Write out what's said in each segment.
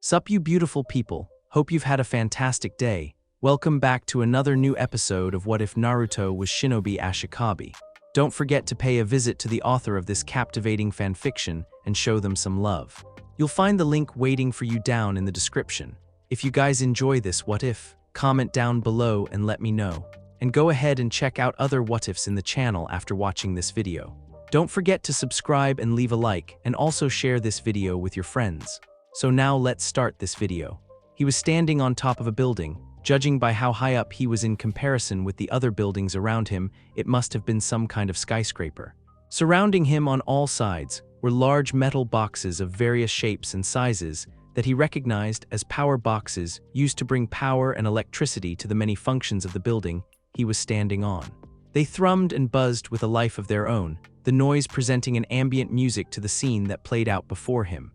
Sup you beautiful people, hope you've had a fantastic day. Welcome back to another new episode of What If Naruto Was Shinobi Ashikabi. Don't forget to pay a visit to the author of this captivating fanfiction and show them some love. You'll find the link waiting for you down in the description. If you guys enjoy this What If, comment down below and let me know. And go ahead and check out other What Ifs in the channel after watching this video. Don't forget to subscribe and leave a like, and also share this video with your friends. So now let's start this video. He was standing on top of a building. Judging by how high up he was in comparison with the other buildings around him, it must have been some kind of skyscraper. Surrounding him on all sides were large metal boxes of various shapes and sizes that he recognized as power boxes used to bring power and electricity to the many functions of the building he was standing on. They thrummed and buzzed with a life of their own, the noise presenting an ambient music to the scene that played out before him.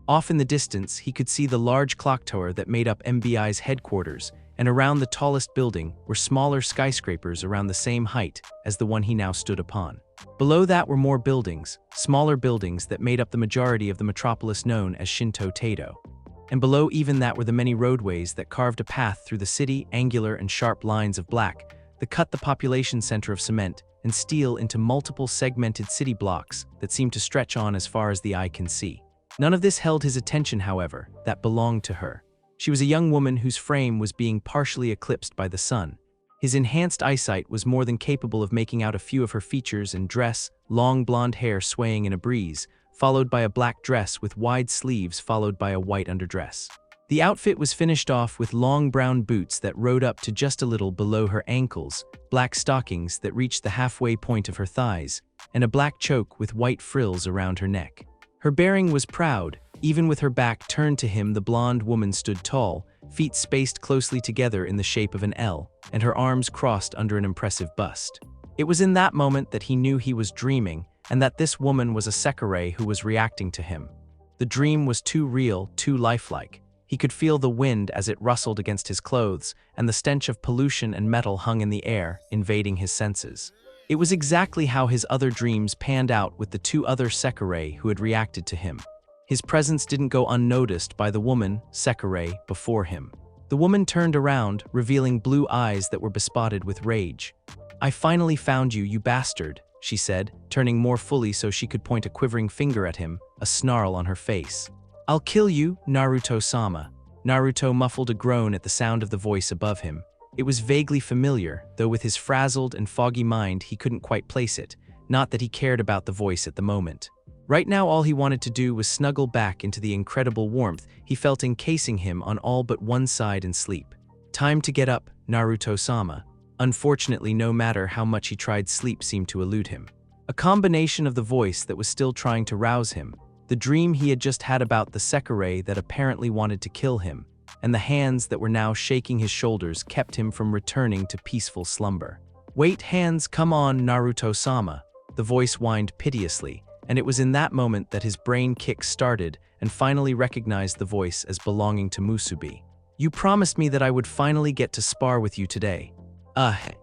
Off in the distance, he could see the large clock tower that made up MBI's headquarters, and around the tallest building were smaller skyscrapers around the same height as the one he now stood upon. Below that were more buildings, smaller buildings that made up the majority of the metropolis known as Shinto Taito. And below even that were the many roadways that carved a path through the city, angular and sharp lines of black, that cut the population center of cement and steel into multiple segmented city blocks that seemed to stretch on as far as the eye can see. None of this held his attention, however, that belonged to her. She was a young woman whose frame was being partially eclipsed by the sun. His enhanced eyesight was more than capable of making out a few of her features and dress, long blonde hair swaying in a breeze, followed by a black dress with wide sleeves followed by a white underdress. The outfit was finished off with long brown boots that rode up to just a little below her ankles, black stockings that reached the halfway point of her thighs, and a black choke with white frills around her neck. Her bearing was proud. Even with her back turned to him, the blonde woman stood tall, feet spaced closely together in the shape of an L, and her arms crossed under an impressive bust. It was in that moment that he knew he was dreaming, and that this woman was a Sekirei who was reacting to him. The dream was too real, too lifelike. He could feel the wind as it rustled against his clothes, and the stench of pollution and metal hung in the air, invading his senses. It was exactly how his other dreams panned out with the two other Sekirei who had reacted to him. His presence didn't go unnoticed by the woman, Sekirei, before him. The woman turned around, revealing blue eyes that were bespotted with rage. "I finally found you, you bastard," she said, turning more fully so she could point a quivering finger at him, a snarl on her face. "I'll kill you, Naruto-sama." Naruto muffled a groan at the sound of the voice above him. It was vaguely familiar, though with his frazzled and foggy mind he couldn't quite place it, not that he cared about the voice at the moment. Right now all he wanted to do was snuggle back into the incredible warmth he felt encasing him on all but one side and sleep. Time to get up, Naruto-sama. Unfortunately, no matter how much he tried, sleep seemed to elude him. A combination of the voice that was still trying to rouse him, the dream he had just had about the Sekirei that apparently wanted to kill him, and the hands that were now shaking his shoulders kept him from returning to peaceful slumber. "Wait, hands, come on, Naruto-sama," the voice whined piteously, and it was in that moment that his brain kick-started and finally recognized the voice as belonging to Musubi. "You promised me that I would finally get to spar with you today."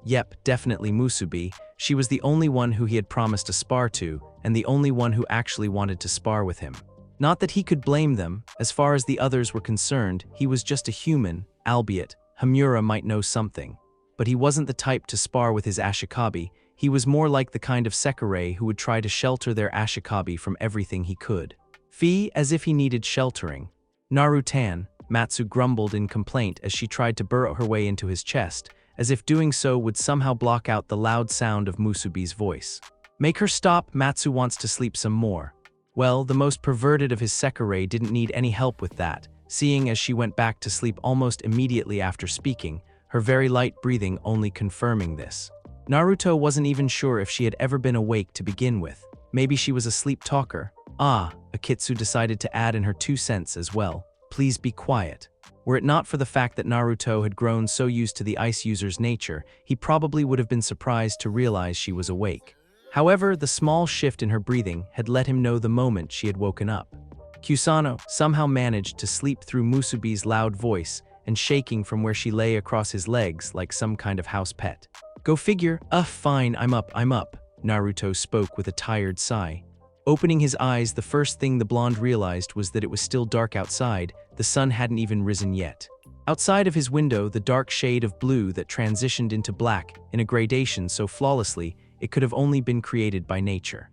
Yep, definitely Musubi. She was the only one who he had promised to spar to, and the only one who actually wanted to spar with him. Not that he could blame them. As far as the others were concerned, he was just a human, albeit Hamura might know something. But he wasn't the type to spar with his Ashikabi. He was more like the kind of Sekirei who would try to shelter their Ashikabi from everything he could. Fee, as if he needed sheltering. "Narutan," Matsu grumbled in complaint as she tried to burrow her way into his chest, as if doing so would somehow block out the loud sound of Musubi's voice. "Make her stop, Matsu wants to sleep some more." Well, the most perverted of his Sekirei didn't need any help with that, seeing as she went back to sleep almost immediately after speaking, her very light breathing only confirming this. Naruto wasn't even sure if she had ever been awake to begin with. Maybe she was a sleep talker. Akitsu decided to add in her 2 cents as well. "Please be quiet." Were it not for the fact that Naruto had grown so used to the ice user's nature, he probably would have been surprised to realize she was awake. However, the small shift in her breathing had let him know the moment she had woken up. Kusano somehow managed to sleep through Musubi's loud voice and shaking from where she lay across his legs like some kind of house pet. "Go figure. Fine, I'm up, Naruto spoke with a tired sigh. Opening his eyes, the first thing the blonde realized was that it was still dark outside. The sun hadn't even risen yet. Outside of his window, the dark shade of blue that transitioned into black in a gradation so flawlessly it could have only been created by nature.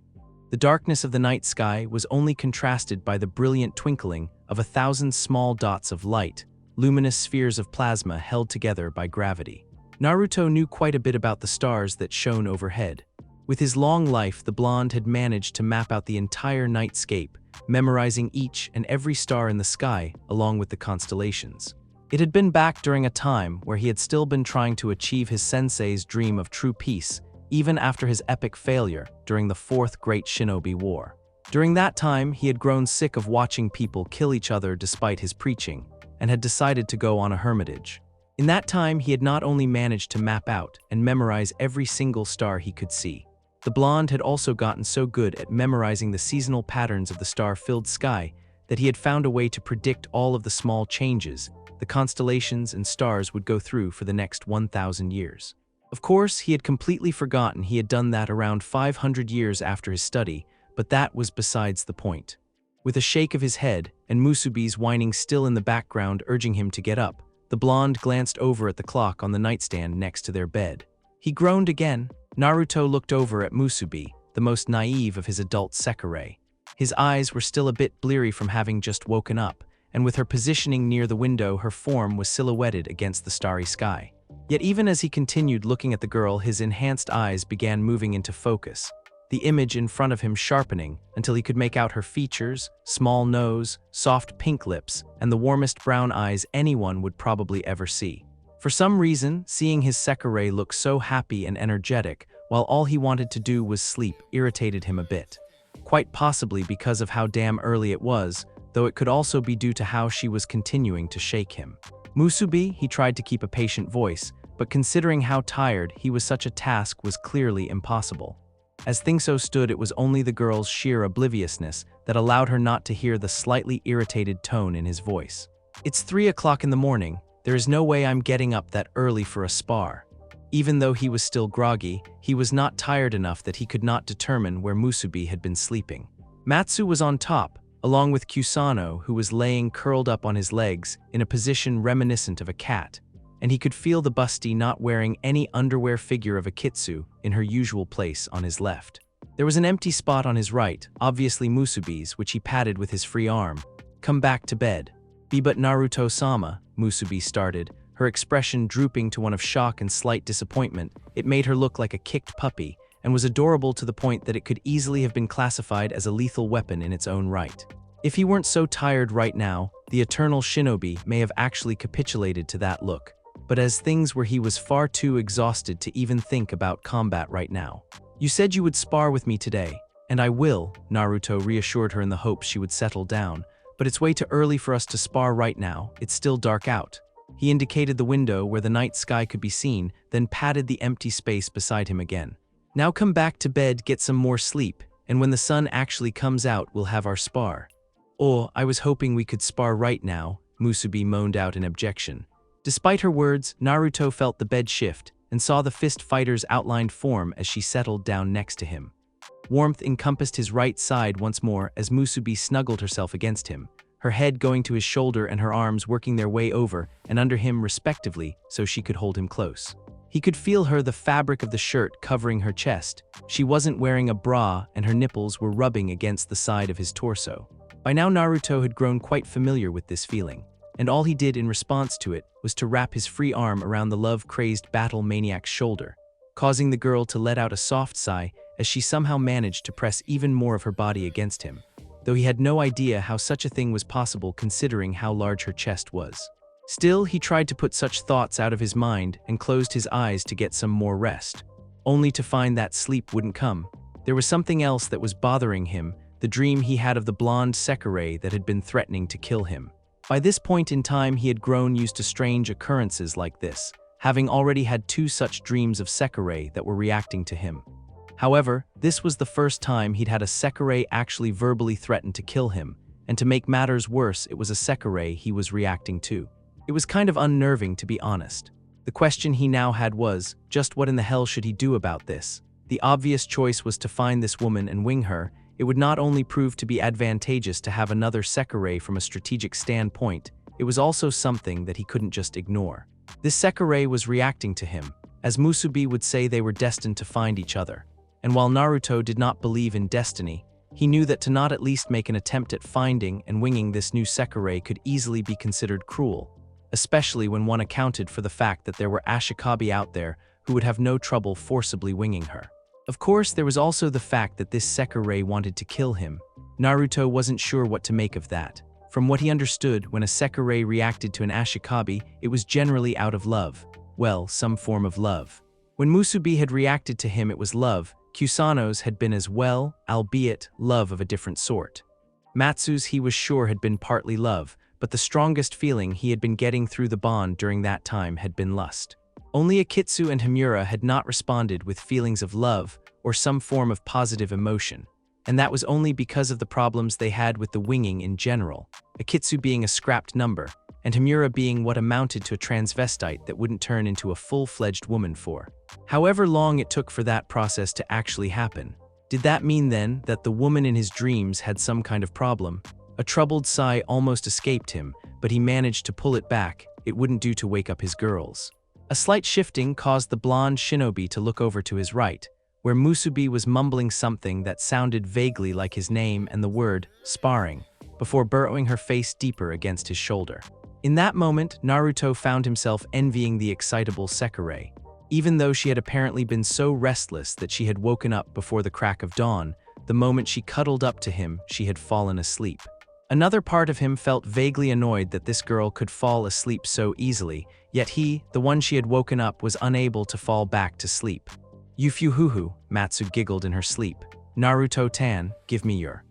The darkness of the night sky was only contrasted by the brilliant twinkling of 1,000 small dots of light, luminous spheres of plasma held together by gravity. Naruto knew quite a bit about the stars that shone overhead. With his long life, the blonde had managed to map out the entire nightscape, memorizing each and every star in the sky along with the constellations. It had been back during a time where he had still been trying to achieve his sensei's dream of true peace, even after his epic failure during the Fourth Great Shinobi War. During that time, he had grown sick of watching people kill each other despite his preaching, and had decided to go on a hermitage. In that time, he had not only managed to map out and memorize every single star he could see. The blonde had also gotten so good at memorizing the seasonal patterns of the star-filled sky that he had found a way to predict all of the small changes the constellations and stars would go through for the next 1,000 years. Of course, he had completely forgotten he had done that around 500 years after his study, but that was besides the point. With a shake of his head, and Musubi's whining still in the background urging him to get up, the blonde glanced over at the clock on the nightstand next to their bed. He groaned again. Naruto looked over at Musubi, the most naive of his adult Sekirei. His eyes were still a bit bleary from having just woken up, and with her positioning near the window, her form was silhouetted against the starry sky. Yet even as he continued looking at the girl, his enhanced eyes began moving into focus, the image in front of him sharpening until he could make out her features, small nose, soft pink lips, and the warmest brown eyes anyone would probably ever see. For some reason, seeing his Sekirei look so happy and energetic while all he wanted to do was sleep irritated him a bit. Quite possibly because of how damn early it was, though it could also be due to how she was continuing to shake him. Musubi, he tried to keep a patient voice, but considering how tired he was, such a task was clearly impossible. As things so stood, it was only the girl's sheer obliviousness that allowed her not to hear the slightly irritated tone in his voice. "It's 3 o'clock in the morning. There is no way I'm getting up that early for a spar." Even though he was still groggy, he was not tired enough that he could not determine where Musubi had been sleeping. Matsu was on top, along with Kusano, who was laying curled up on his legs in a position reminiscent of a cat, and he could feel the busty not wearing any underwear figure of a kitsu in her usual place on his left. There was an empty spot on his right, obviously Musubi's, which he patted with his free arm. "Come back to bed." "But Naruto-sama," Musubi started, her expression drooping to one of shock and slight disappointment. It made her look like a kicked puppy, and was adorable to the point that it could easily have been classified as a lethal weapon in its own right. If he weren't so tired right now, the eternal shinobi may have actually capitulated to that look. But as things were, he was far too exhausted to even think about combat right now. "You said you would spar with me today, and I will," Naruto reassured her in the hopes she would settle down. "But it's way too early for us to spar right now. It's still dark out." He indicated the window where the night sky could be seen, then patted the empty space beside him again. "Now come back to bed, get some more sleep, and when the sun actually comes out, we'll have our spar." "Oh, I was hoping we could spar right now," Musubi moaned out in objection. Despite her words, Naruto felt the bed shift and saw the fist fighter's outlined form as she settled down next to him. Warmth encompassed his right side once more as Musubi snuggled herself against him, her head going to his shoulder and her arms working their way over and under him respectively so she could hold him close. He could feel her, the fabric of the shirt covering her chest. She wasn't wearing a bra and her nipples were rubbing against the side of his torso. By now Naruto had grown quite familiar with this feeling, and all he did in response to it was to wrap his free arm around the love-crazed battle maniac's shoulder, causing the girl to let out a soft sigh as she somehow managed to press even more of her body against him, though he had no idea how such a thing was possible considering how large her chest was. Still, he tried to put such thoughts out of his mind and closed his eyes to get some more rest, only to find that sleep wouldn't come. There was something else that was bothering him, the dream he had of the blonde Sekirei that had been threatening to kill him. By this point in time, he had grown used to strange occurrences like this, having already had 2 such dreams of Sekirei that were reacting to him. However, this was the first time he'd had a Sekirei actually verbally threaten to kill him, and to make matters worse, it was a Sekirei he was reacting to. It was kind of unnerving, to be honest. The question he now had was, just what in the hell should he do about this? The obvious choice was to find this woman and wing her, it would not only prove to be advantageous to have another Sekirei from a strategic standpoint, it was also something that he couldn't just ignore. This Sekirei was reacting to him, as Musubi would say they were destined to find each other. And while Naruto did not believe in destiny, he knew that to not at least make an attempt at finding and winging this new Sekirei could easily be considered cruel, especially when one accounted for the fact that there were Ashikabi out there who would have no trouble forcibly winging her. Of course, there was also the fact that this Sekirei wanted to kill him. Naruto wasn't sure what to make of that. From what he understood, when a Sekirei reacted to an Ashikabi, it was generally out of love. Well, some form of love. When Musubi had reacted to him, it was love. Kusano's had been as well, albeit love of a different sort. Matsu's, he was sure, had been partly love, but the strongest feeling he had been getting through the bond during that time had been lust. Only Akitsu and Himura had not responded with feelings of love or some form of positive emotion, and that was only because of the problems they had with the winging in general, Akitsu being a scrapped number, and Himura being what amounted to a transvestite that wouldn't turn into a full-fledged woman for. However long it took for that process to actually happen, did that mean then that the woman in his dreams had some kind of problem? A troubled sigh almost escaped him, but he managed to pull it back. It wouldn't do to wake up his girls. A slight shifting caused the blonde shinobi to look over to his right, where Musubi was mumbling something that sounded vaguely like his name and the word sparring, before burrowing her face deeper against his shoulder. In that moment, Naruto found himself envying the excitable Sekirei. Even though she had apparently been so restless that she had woken up before the crack of dawn, the moment she cuddled up to him, she had fallen asleep. Another part of him felt vaguely annoyed that this girl could fall asleep so easily, yet he, the one she had woken up, was unable to fall back to sleep. Yufuhuhu, Matsu giggled in her sleep. Naruto-tan, give me your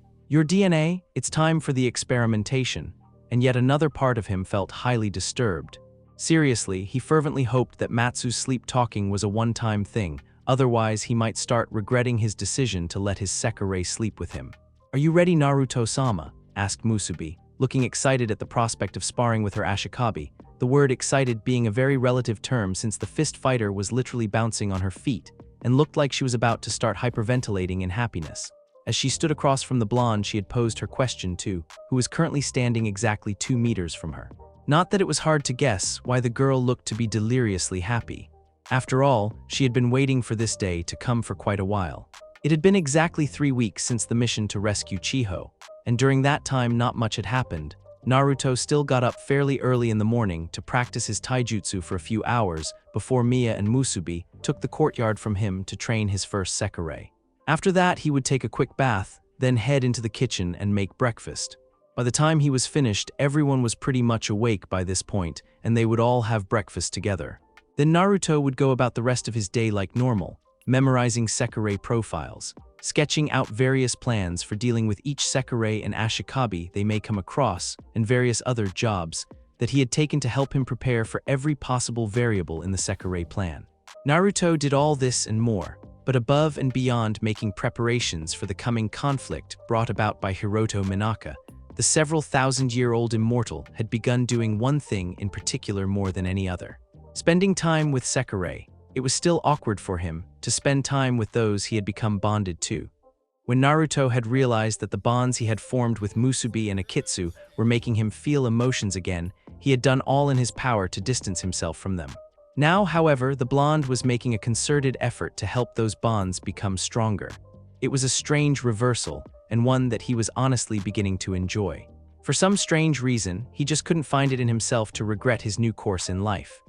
DNA, it's time for the experimentation. And yet another part of him felt highly disturbed. Seriously, he fervently hoped that Matsu's sleep-talking was a one-time thing, otherwise he might start regretting his decision to let his Sekirei sleep with him. Are you ready, Naruto-sama? Asked Musubi, looking excited at the prospect of sparring with her Ashikabi, the word excited being a very relative term since the fist fighter was literally bouncing on her feet and looked like she was about to start hyperventilating in happiness. As she stood across from the blonde she had posed her question to, who was currently standing exactly 2 meters from her. Not that it was hard to guess why the girl looked to be deliriously happy. After all, she had been waiting for this day to come for quite a while. It had been exactly 3 weeks since the mission to rescue Chiho, and during that time not much had happened. Naruto still got up fairly early in the morning to practice his taijutsu for a few hours before Miya and Musubi took the courtyard from him to train his first Sekirei. After that, he would take a quick bath, then head into the kitchen and make breakfast. By the time he was finished, everyone was pretty much awake by this point, and they would all have breakfast together. Then Naruto would go about the rest of his day like normal, memorizing Sekirei profiles, sketching out various plans for dealing with each Sekirei and Ashikabi they may come across, and various other jobs that he had taken to help him prepare for every possible variable in the Sekirei plan. Naruto did all this and more, but above and beyond making preparations for the coming conflict brought about by Hiroto Minaka, the several thousand-year-old immortal had begun doing one thing in particular more than any other. Spending time with Sekirei. It was still awkward for him to spend time with those he had become bonded to. When Naruto had realized that the bonds he had formed with Musubi and Akitsu were making him feel emotions again, he had done all in his power to distance himself from them. Now, however, the blonde was making a concerted effort to help those bonds become stronger. It was a strange reversal, and one that he was honestly beginning to enjoy. For some strange reason, he just couldn't find it in himself to regret his new course in life.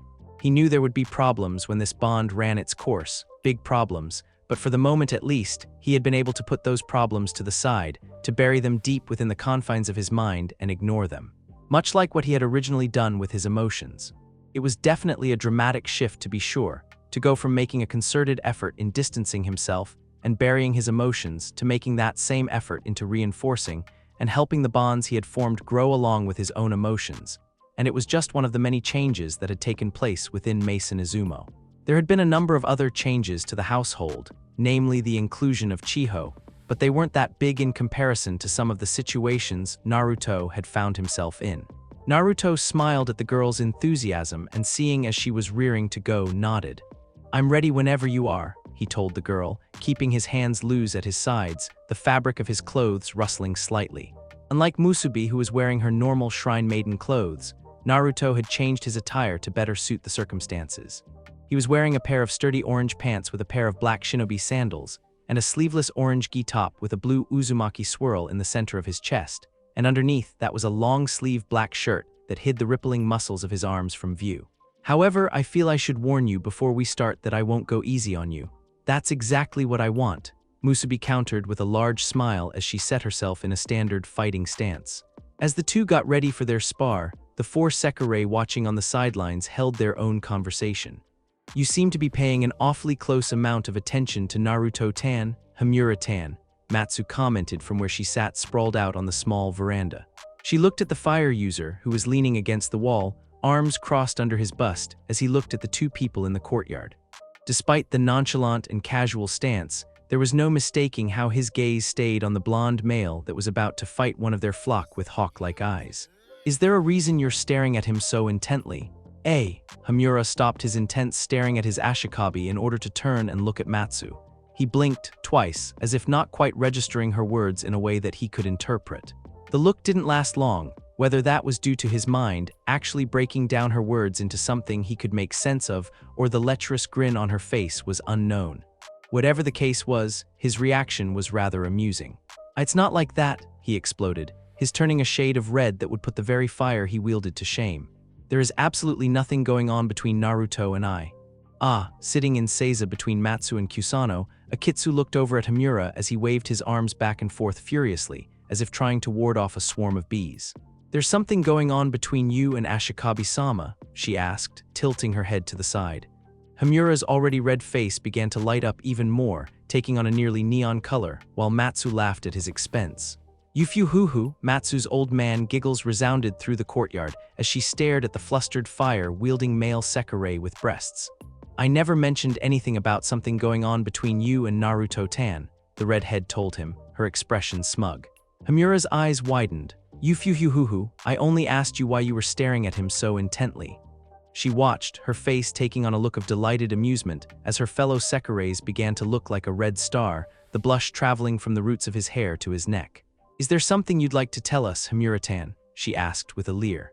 He knew there would be problems when this bond ran its course, big problems, but for the moment at least, he had been able to put those problems to the side, to bury them deep within the confines of his mind and ignore them. Much like what he had originally done with his emotions. It was definitely a dramatic shift, to be sure, to go from making a concerted effort in distancing himself and burying his emotions to making that same effort into reinforcing and helping the bonds he had formed grow along with his own emotions. And it was just one of the many changes that had taken place within Mason Izumo. There had been a number of other changes to the household, namely the inclusion of Chiho, but they weren't that big in comparison to some of the situations Naruto had found himself in. Naruto smiled at the girl's enthusiasm and, seeing as she was rearing to go, nodded. "I'm ready whenever you are," he told the girl, keeping his hands loose at his sides, the fabric of his clothes rustling slightly. Unlike Musubi, who was wearing her normal Shrine Maiden clothes, Naruto had changed his attire to better suit the circumstances. He was wearing a pair of sturdy orange pants with a pair of black shinobi sandals, and a sleeveless orange gi top with a blue Uzumaki swirl in the center of his chest, and underneath that was a long-sleeved black shirt that hid the rippling muscles of his arms from view. However, I feel I should warn you before we start that I won't go easy on you. That's exactly what I want, Musubi countered with a large smile as she set herself in a standard fighting stance. As the two got ready for their spar, the four Sekirei watching on the sidelines held their own conversation. You seem to be paying an awfully close amount of attention to Naruto-tan, Hamura-tan, Matsu commented from where she sat sprawled out on the small veranda. She looked at the fire user, who was leaning against the wall, arms crossed under his bust, as he looked at the two people in the courtyard. Despite the nonchalant and casual stance, there was no mistaking how his gaze stayed on the blonde male that was about to fight one of their flock with hawk-like eyes. Is there a reason you're staring at him so intently? Hamura stopped his intense staring at his Ashikabi in order to turn and look at Matsu. He blinked twice, as if not quite registering her words in a way that he could interpret. The look didn't last long, whether that was due to his mind actually breaking down her words into something he could make sense of, or the lecherous grin on her face was unknown. Whatever the case was, his reaction was rather amusing. It's not like that, he exploded, his turning a shade of red that would put the very fire he wielded to shame. There is absolutely nothing going on between Naruto and I. Sitting in seiza between Matsu and Kusano, Akitsu looked over at Hamura as he waved his arms back and forth furiously, as if trying to ward off a swarm of bees. There's something going on between you and Ashikabi-sama, she asked, tilting her head to the side. Hamura's already red face began to light up even more, taking on a nearly neon color, while Matsu laughed at his expense. Yufu-hoo-hoo, Matsu's old man giggles resounded through the courtyard as she stared at the flustered fire-wielding male Sekirei with breasts. I never mentioned anything about something going on between you and Naruto-tan, the redhead told him, her expression smug. Hamura's eyes widened. Yufu-hoo-hoo, I only asked you why you were staring at him so intently. She watched, her face taking on a look of delighted amusement as her fellow Sekireis began to look like a red star, the blush traveling from the roots of his hair to his neck. Is there something you'd like to tell us, Hamura-tan? She asked with a leer.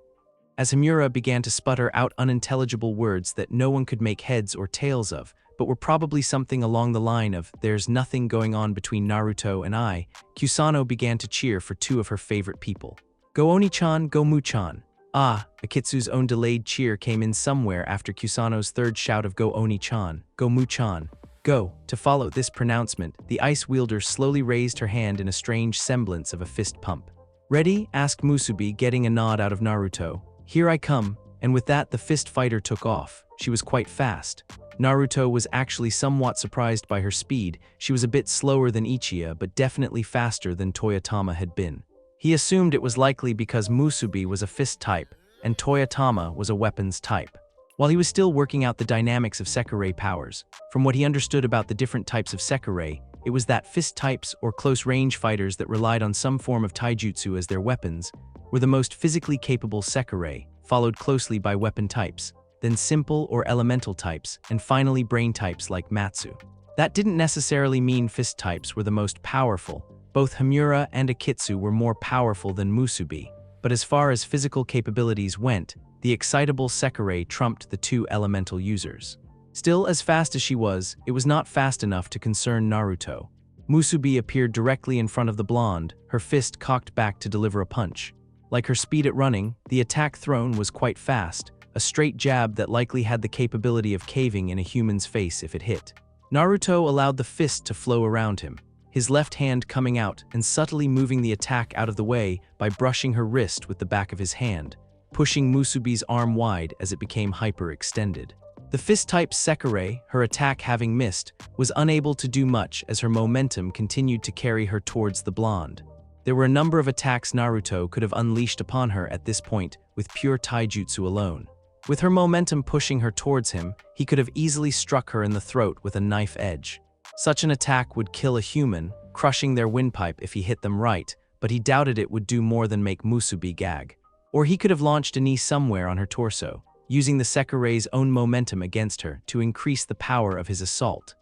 As Hamura began to sputter out unintelligible words that no one could make heads or tails of, but were probably something along the line of, there's nothing going on between Naruto and I, Kusano began to cheer for two of her favorite people. Go Oni-chan, go Mu-chan. Akitsu's own delayed cheer came in somewhere after Kusano's third shout of go Oni-chan, go Mu-chan, go. To follow this pronouncement, the ice wielder slowly raised her hand in a strange semblance of a fist pump. Ready? Asked Musubi, getting a nod out of Naruto. Here I come, and with that the fist fighter took off. She was quite fast. Naruto was actually somewhat surprised by her speed. She was a bit slower than Ichiya, but definitely faster than Toyotama had been. He assumed it was likely because Musubi was a fist type, and Toyotama was a weapons type. While he was still working out the dynamics of Sekirei powers, from what he understood about the different types of Sekirei, it was that fist types or close-range fighters that relied on some form of taijutsu as their weapons were the most physically capable Sekirei, followed closely by weapon types, then simple or elemental types, and finally brain types like Matsu. That didn't necessarily mean fist types were the most powerful. Both Hamura and Akitsu were more powerful than Musubi, but as far as physical capabilities went, the excitable Sekirei trumped the two elemental users. Still, as fast as she was, it was not fast enough to concern Naruto. Musubi appeared directly in front of the blonde, her fist cocked back to deliver a punch. Like her speed at running, the attack thrown was quite fast, a straight jab that likely had the capability of caving in a human's face if it hit. Naruto allowed the fist to flow around him, his left hand coming out and subtly moving the attack out of the way by brushing her wrist with the back of his hand, pushing Musubi's arm wide as it became hyperextended. The fist-type Sekirei, her attack having missed, was unable to do much as her momentum continued to carry her towards the blonde. There were a number of attacks Naruto could have unleashed upon her at this point with pure taijutsu alone. With her momentum pushing her towards him, he could have easily struck her in the throat with a knife edge. Such an attack would kill a human, crushing their windpipe if he hit them right, but he doubted it would do more than make Musubi gag. Or he could have launched a knee somewhere on her torso, using the Sekirei's own momentum against her to increase the power of his assault.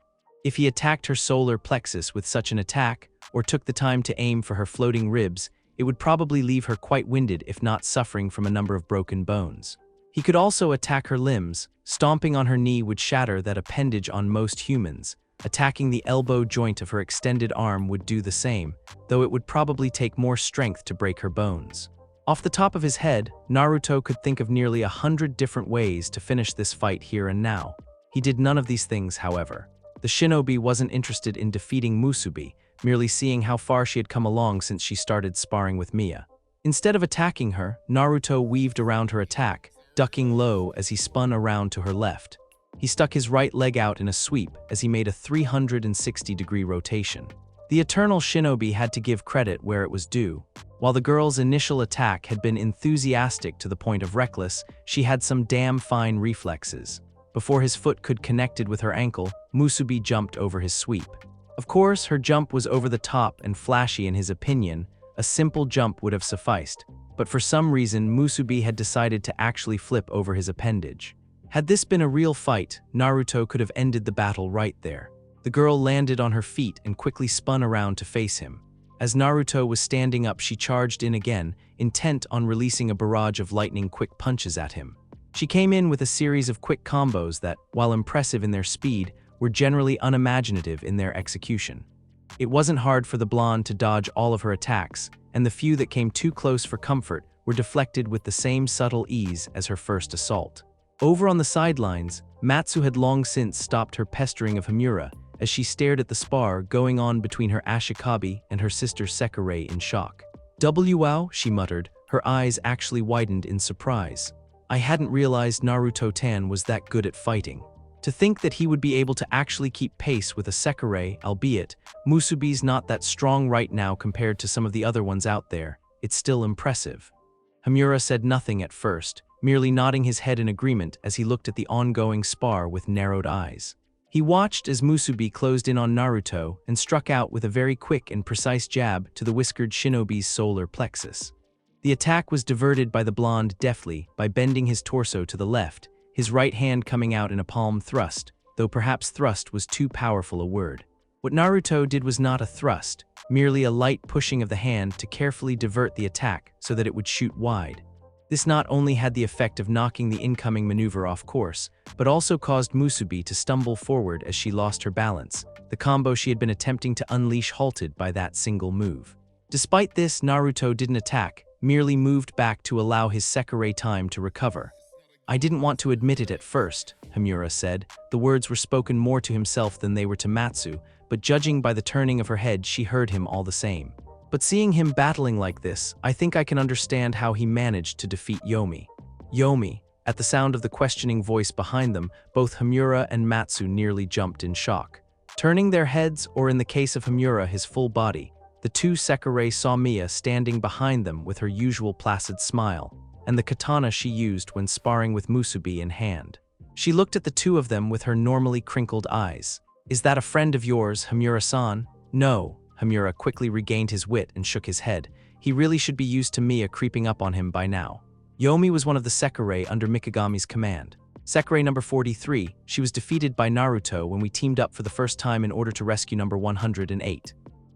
If he attacked her solar plexus with such an attack, or took the time to aim for her floating ribs, it would probably leave her quite winded if not suffering from a number of broken bones. He could also attack her limbs. Stomping on her knee would shatter that appendage on most humans. Attacking the elbow joint of her extended arm would do the same, though it would probably take more strength to break her bones. Off the top of his head, Naruto could think of nearly 100 different ways to finish this fight here and now. He did none of these things, however. The shinobi wasn't interested in defeating Musubi, merely seeing how far she had come along since she started sparring with Mia. Instead of attacking her, Naruto weaved around her attack, ducking low as he spun around to her left. He stuck his right leg out in a sweep as he made a 360-degree rotation. The eternal shinobi had to give credit where it was due. While the girl's initial attack had been enthusiastic to the point of reckless, she had some damn fine reflexes. Before his foot could connected with her ankle, Musubi jumped over his sweep. Of course, her jump was over the top and flashy in his opinion. A simple jump would have sufficed, but for some reason Musubi had decided to actually flip over his appendage. Had this been a real fight, Naruto could have ended the battle right there. The girl landed on her feet and quickly spun around to face him. As Naruto was standing up, she charged in again, intent on releasing a barrage of lightning-quick punches at him. She came in with a series of quick combos that, while impressive in their speed, were generally unimaginative in their execution. It wasn't hard for the blonde to dodge all of her attacks, and the few that came too close for comfort were deflected with the same subtle ease as her first assault. Over on the sidelines, Matsu had long since stopped her pestering of Himura as she stared at the spar going on between her Ashikabi and her sister Sekirei in shock. "Wow," she muttered, her eyes actually widened in surprise. "I hadn't realized Naruto-tan was that good at fighting." To think that he would be able to actually keep pace with a Sekirei, albeit Musubi's not that strong right now compared to some of the other ones out there, it's still impressive. Himura said nothing at first, merely nodding his head in agreement as he looked at the ongoing spar with narrowed eyes. He watched as Musubi closed in on Naruto and struck out with a very quick and precise jab to the whiskered shinobi's solar plexus. The attack was diverted by the blonde deftly by bending his torso to the left, his right hand coming out in a palm thrust, though perhaps thrust was too powerful a word. What Naruto did was not a thrust, merely a light pushing of the hand to carefully divert the attack so that it would shoot wide. This not only had the effect of knocking the incoming maneuver off course, but also caused Musubi to stumble forward as she lost her balance. The combo she had been attempting to unleash halted by that single move. Despite this, Naruto didn't attack, merely moved back to allow his Sekirei time to recover. "I didn't want to admit it at first," Himura said. The words were spoken more to himself than they were to Matsu, but judging by the turning of her head, she heard him all the same. "But seeing him battling like this, I think I can understand how he managed to defeat Yomi." "Yomi?" At the sound of the questioning voice behind them, both Himura and Matsu nearly jumped in shock. Turning their heads, or in the case of Himura, his full body, the two Sekirei saw Mia standing behind them with her usual placid smile, and the katana she used when sparring with Musubi in hand. She looked at the two of them with her normally crinkled eyes. "Is that a friend of yours, Himura-san?" "No." Himura quickly regained his wit and shook his head. He really should be used to Mia creeping up on him by now. Yomi was one of the Sekirei under Mikagami's command. Sekirei number 43, she was defeated by Naruto when we teamed up for the first time in order to rescue number 108.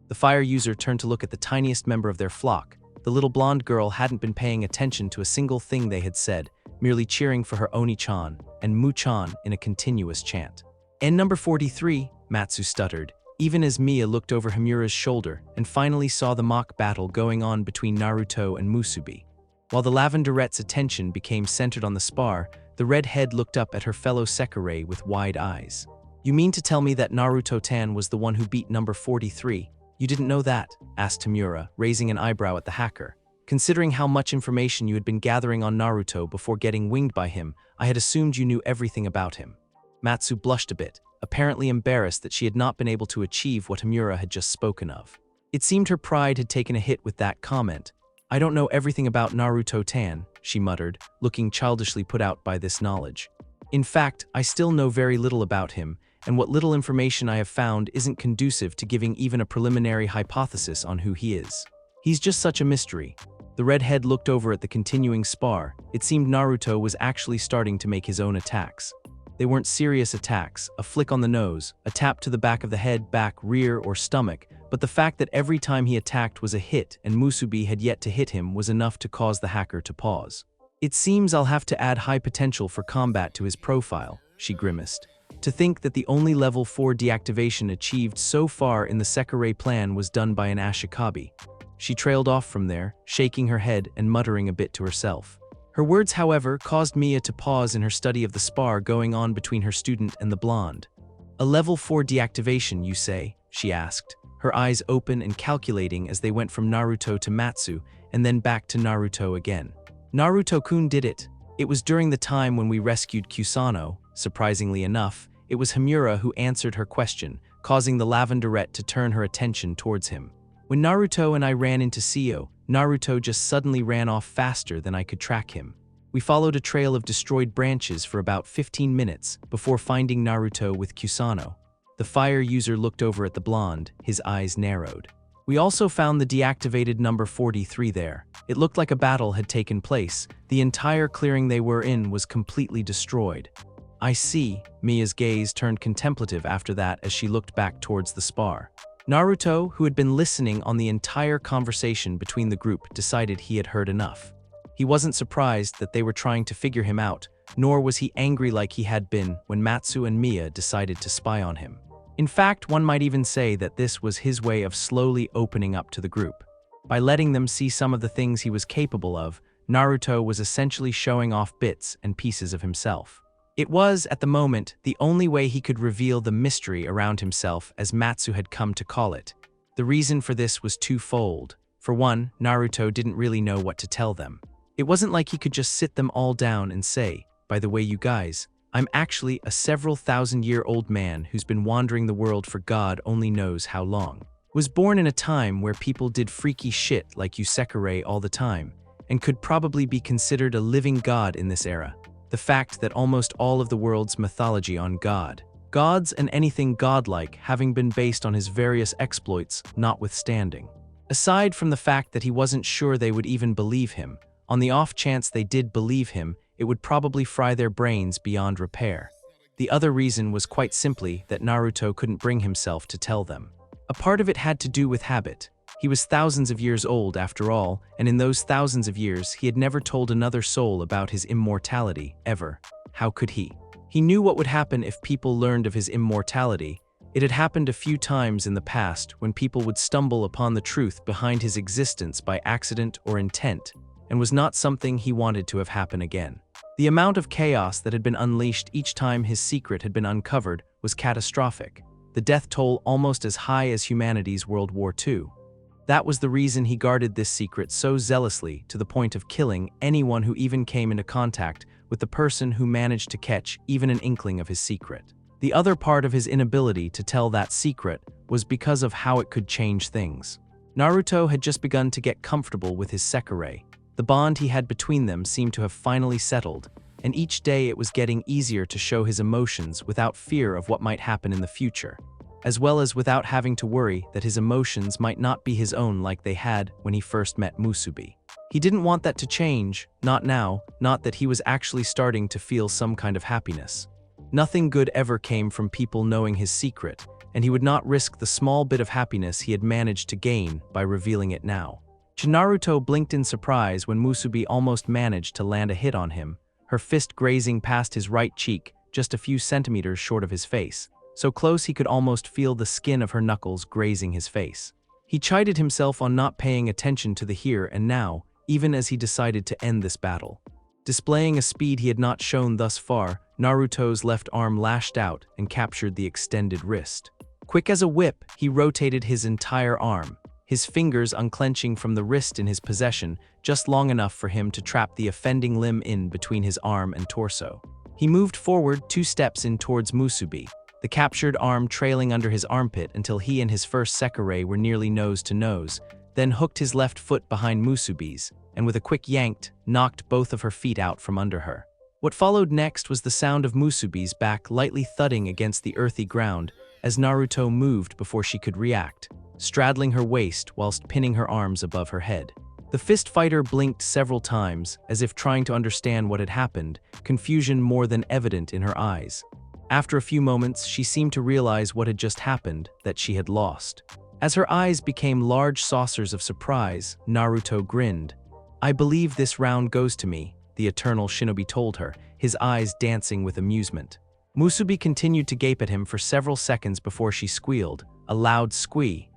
The fire user turned to look at the tiniest member of their flock. The little blonde girl hadn't been paying attention to a single thing they had said, merely cheering for her Oni-chan and Mu-chan in a continuous chant. "And number 43, Matsu stuttered, even as Mia looked over Himura's shoulder and finally saw the mock battle going on between Naruto and Musubi. While the Lavenderette's attention became centered on the spar, the redhead looked up at her fellow Sekirei with wide eyes. "You mean to tell me that Naruto-tan was the one who beat number 43? You didn't know that?" asked Himura, raising an eyebrow at the hacker. "Considering how much information you had been gathering on Naruto before getting winged by him, I had assumed you knew everything about him." Matsu blushed a bit, apparently embarrassed that she had not been able to achieve what Himura had just spoken of. It seemed her pride had taken a hit with that comment. "I don't know everything about Naruto-tan," she muttered, looking childishly put out by this knowledge. "In fact, I still know very little about him, and what little information I have found isn't conducive to giving even a preliminary hypothesis on who he is. He's just such a mystery." The redhead looked over at the continuing spar. It seemed Naruto was actually starting to make his own attacks. They weren't serious attacks, a flick on the nose, a tap to the back of the head, back, rear, or stomach, but the fact that every time he attacked was a hit and Musubi had yet to hit him was enough to cause the hacker to pause. "It seems I'll have to add high potential for combat to his profile," she grimaced. To think that the only level 4 deactivation achieved so far in the Sekirei plan was done by an Ashikabi. She trailed off from there, shaking her head and muttering a bit to herself. Her words, however, caused Mia to pause in her study of the spar going on between her student and the blonde. "A level 4 deactivation, you say?" she asked, her eyes open and calculating as they went from Naruto to Matsu and then back to Naruto again. "Naruto-kun did it. It was during the time when we rescued Kusano." Surprisingly enough, it was Himura who answered her question, causing the Lavenderette to turn her attention towards him. "When Naruto and I ran into Seo, Naruto just suddenly ran off faster than I could track him. We followed a trail of destroyed branches for about 15 minutes before finding Naruto with Kusano." The fire user looked over at the blonde, his eyes narrowed. "We also found the deactivated number 43 there. It looked like a battle had taken place. The entire clearing they were in was completely destroyed." "I see." Mia's gaze turned contemplative after that as she looked back towards the spar. Naruto, who had been listening on the entire conversation between the group, decided he had heard enough. He wasn't surprised that they were trying to figure him out, nor was he angry like he had been when Matsu and Mia decided to spy on him. In fact, one might even say that this was his way of slowly opening up to the group. By letting them see some of the things he was capable of, Naruto was essentially showing off bits and pieces of himself. It was, at the moment, the only way he could reveal the mystery around himself, as Matsu had come to call it. The reason for this was twofold. For one, Naruto didn't really know what to tell them. It wasn't like he could just sit them all down and say, "By the way, you guys, I'm actually a several thousand-year-old man who's been wandering the world for God only knows how long. Was born in a time where people did freaky shit like you Sekirei all the time, and could probably be considered a living god in this era. The fact that almost all of the world's mythology on gods and anything godlike having been based on his various exploits notwithstanding. Aside from the fact that he wasn't sure they would even believe him, on the off chance they did believe him, it would probably fry their brains beyond repair. The other reason was quite simply that Naruto couldn't bring himself to tell them. A part of it had to do with habit. He was thousands of years old after all, and in those thousands of years he had never told another soul about his immortality, ever. How could he? He knew what would happen if people learned of his immortality. It had happened a few times in the past when people would stumble upon the truth behind his existence by accident or intent, and was not something he wanted to have happen again. The amount of chaos that had been unleashed each time his secret had been uncovered was catastrophic, the death toll almost as high as humanity's World War II. That was the reason he guarded this secret so zealously, to the point of killing anyone who even came into contact with the person who managed to catch even an inkling of his secret. The other part of his inability to tell that secret was because of how it could change things. Naruto had just begun to get comfortable with his Sekirei. The bond he had between them seemed to have finally settled, and each day it was getting easier to show his emotions without fear of what might happen in the future, as well as without having to worry that his emotions might not be his own like they had when he first met Musubi. He didn't want that to change, not now, not that he was actually starting to feel some kind of happiness. Nothing good ever came from people knowing his secret, and he would not risk the small bit of happiness he had managed to gain by revealing it now. Naruto blinked in surprise when Musubi almost managed to land a hit on him, her fist grazing past his right cheek, just a few centimeters short of his face, so close he could almost feel the skin of her knuckles grazing his face. He chided himself on not paying attention to the here and now, even as he decided to end this battle. Displaying a speed he had not shown thus far, Naruto's left arm lashed out and captured the extended wrist. Quick as a whip, he rotated his entire arm, his fingers unclenching from the wrist in his possession just long enough for him to trap the offending limb in between his arm and torso. He moved forward 2 steps in towards Musubi, the captured arm trailing under his armpit until he and his first Sekirei were nearly nose to nose, then hooked his left foot behind Musubi's, and with a quick yank, knocked both of her feet out from under her. What followed next was the sound of Musubi's back lightly thudding against the earthy ground as Naruto moved before she could react, straddling her waist whilst pinning her arms above her head. The fist fighter blinked several times, as if trying to understand what had happened, confusion more than evident in her eyes. After a few moments, she seemed to realize what had just happened, that she had lost. As her eyes became large saucers of surprise, Naruto grinned. "I believe this round goes to me," the eternal shinobi told her, his eyes dancing with amusement. Musubi continued to gape at him for several seconds before she squealed, a loud squee,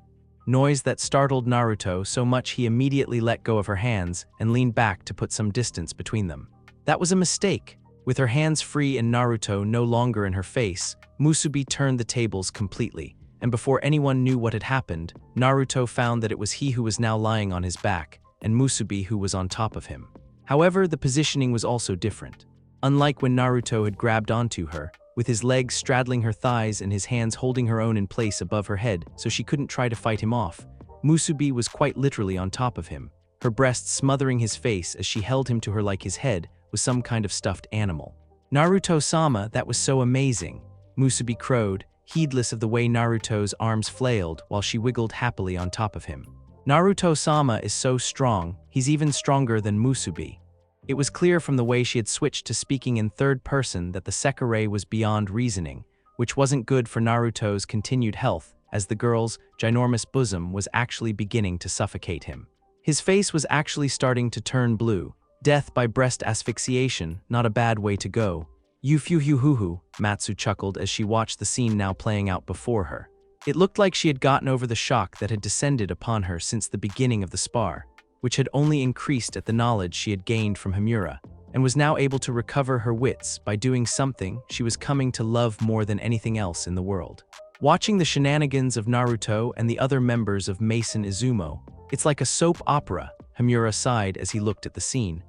noise that startled Naruto so much he immediately let go of her hands and leaned back to put some distance between them. That was a mistake. With her hands free and Naruto no longer in her face, Musubi turned the tables completely, and before anyone knew what had happened, Naruto found that it was he who was now lying on his back, and Musubi who was on top of him. However, the positioning was also different. Unlike when Naruto had grabbed onto her, with his legs straddling her thighs and his hands holding her own in place above her head so she couldn't try to fight him off, Musubi was quite literally on top of him, her breasts smothering his face as she held him to her like his head was some kind of stuffed animal. "Naruto-sama, that was so amazing," Musubi crowed, heedless of the way Naruto's arms flailed while she wiggled happily on top of him. "Naruto-sama is so strong, he's even stronger than Musubi." It was clear from the way she had switched to speaking in third person that the Sekirei was beyond reasoning, which wasn't good for Naruto's continued health, as the girl's ginormous bosom was actually beginning to suffocate him. His face was actually starting to turn blue. Death by breast asphyxiation, not a bad way to go. "Yu-fu-hu-hu-hu," Matsu chuckled as she watched the scene now playing out before her. It looked like she had gotten over the shock that had descended upon her since the beginning of the spar, which had only increased at the knowledge she had gained from Himura, and was now able to recover her wits by doing something she was coming to love more than anything else in the world. Watching the shenanigans of Naruto and the other members of Mason Izumo, it's like a soap opera, Himura sighed as he looked at the scene.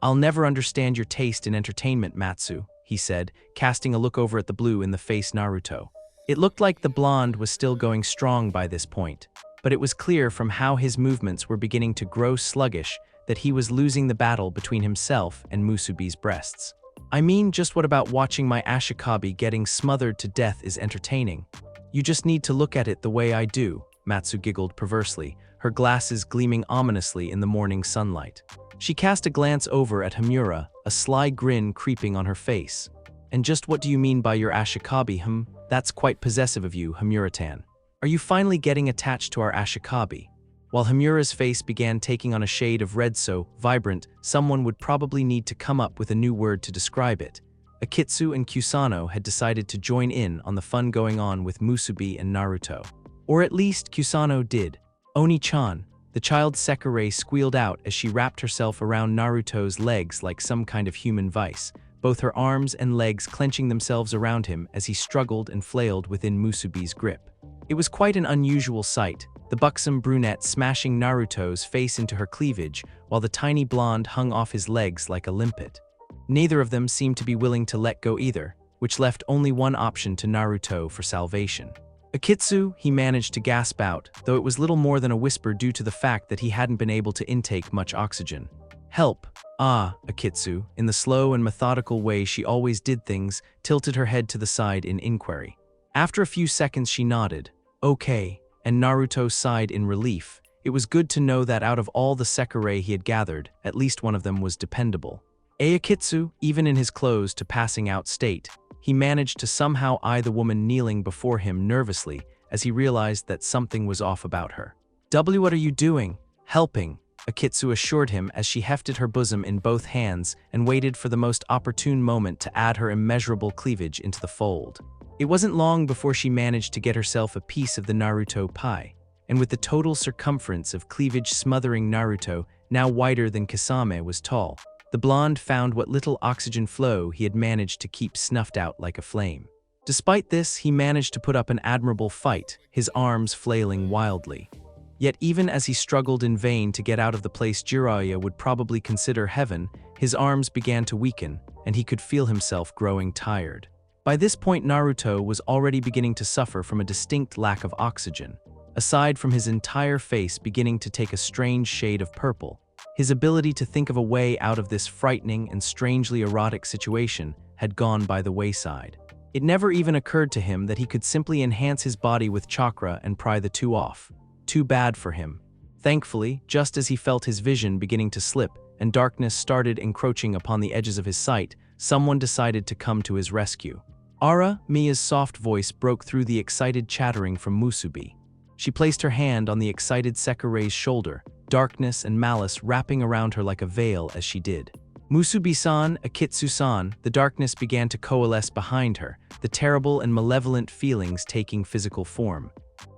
"I'll never understand your taste in entertainment, Matsu," he said, casting a look over at the blue in the face Naruto. It looked like the blonde was still going strong by this point, but it was clear from how his movements were beginning to grow sluggish that he was losing the battle between himself and Musubi's breasts. "I mean, just what about watching my Ashikabi getting smothered to death is entertaining? You just need to look at it the way I do," Matsu giggled perversely, her glasses gleaming ominously in the morning sunlight. She cast a glance over at Himura, a sly grin creeping on her face. "And just what do you mean by your Ashikabi, That's quite possessive of you, Himura-tan. Are you finally getting attached to our Ashikabi?" While Himura's face began taking on a shade of red so vibrant, someone would probably need to come up with a new word to describe it. Akitsu and Kusano had decided to join in on the fun going on with Musubi and Naruto. Or at least Kusano did. "Oni-chan," the child Sekirei squealed out as she wrapped herself around Naruto's legs like some kind of human vice, both her arms and legs clenching themselves around him as he struggled and flailed within Musubi's grip. It was quite an unusual sight, the buxom brunette smashing Naruto's face into her cleavage while the tiny blonde hung off his legs like a limpet. Neither of them seemed to be willing to let go either, which left only one option to Naruto for salvation. "Akitsu," he managed to gasp out, though it was little more than a whisper due to the fact that he hadn't been able to intake much oxygen. "Help." Akitsu, in the slow and methodical way she always did things, tilted her head to the side in inquiry. After a few seconds she nodded. "Okay," and Naruto sighed in relief. It was good to know that out of all the Sekirei he had gathered, at least one of them was dependable. Akitsu, even in his close to passing out state, he managed to somehow eye the woman kneeling before him nervously as he realized that something was off about her. "What are you doing?" "Helping," Akitsu assured him as she hefted her bosom in both hands and waited for the most opportune moment to add her immeasurable cleavage into the fold. It wasn't long before she managed to get herself a piece of the Naruto pie, and with the total circumference of cleavage smothering Naruto, now wider than Kisame was tall, the blonde found what little oxygen flow he had managed to keep snuffed out like a flame. Despite this, he managed to put up an admirable fight, his arms flailing wildly. Yet even as he struggled in vain to get out of the place Jiraiya would probably consider heaven, his arms began to weaken, and he could feel himself growing tired. By this point, Naruto was already beginning to suffer from a distinct lack of oxygen. Aside from his entire face beginning to take a strange shade of purple, his ability to think of a way out of this frightening and strangely erotic situation had gone by the wayside. It never even occurred to him that he could simply enhance his body with chakra and pry the two off. Too bad for him. Thankfully, just as he felt his vision beginning to slip and darkness started encroaching upon the edges of his sight, someone decided to come to his rescue. Ara, Mia's soft voice broke through the excited chattering from Musubi. She placed her hand on the excited Sekirei's shoulder, darkness and malice wrapping around her like a veil as she did. Musubi-san, Akitsu-san, the darkness began to coalesce behind her, the terrible and malevolent feelings taking physical form.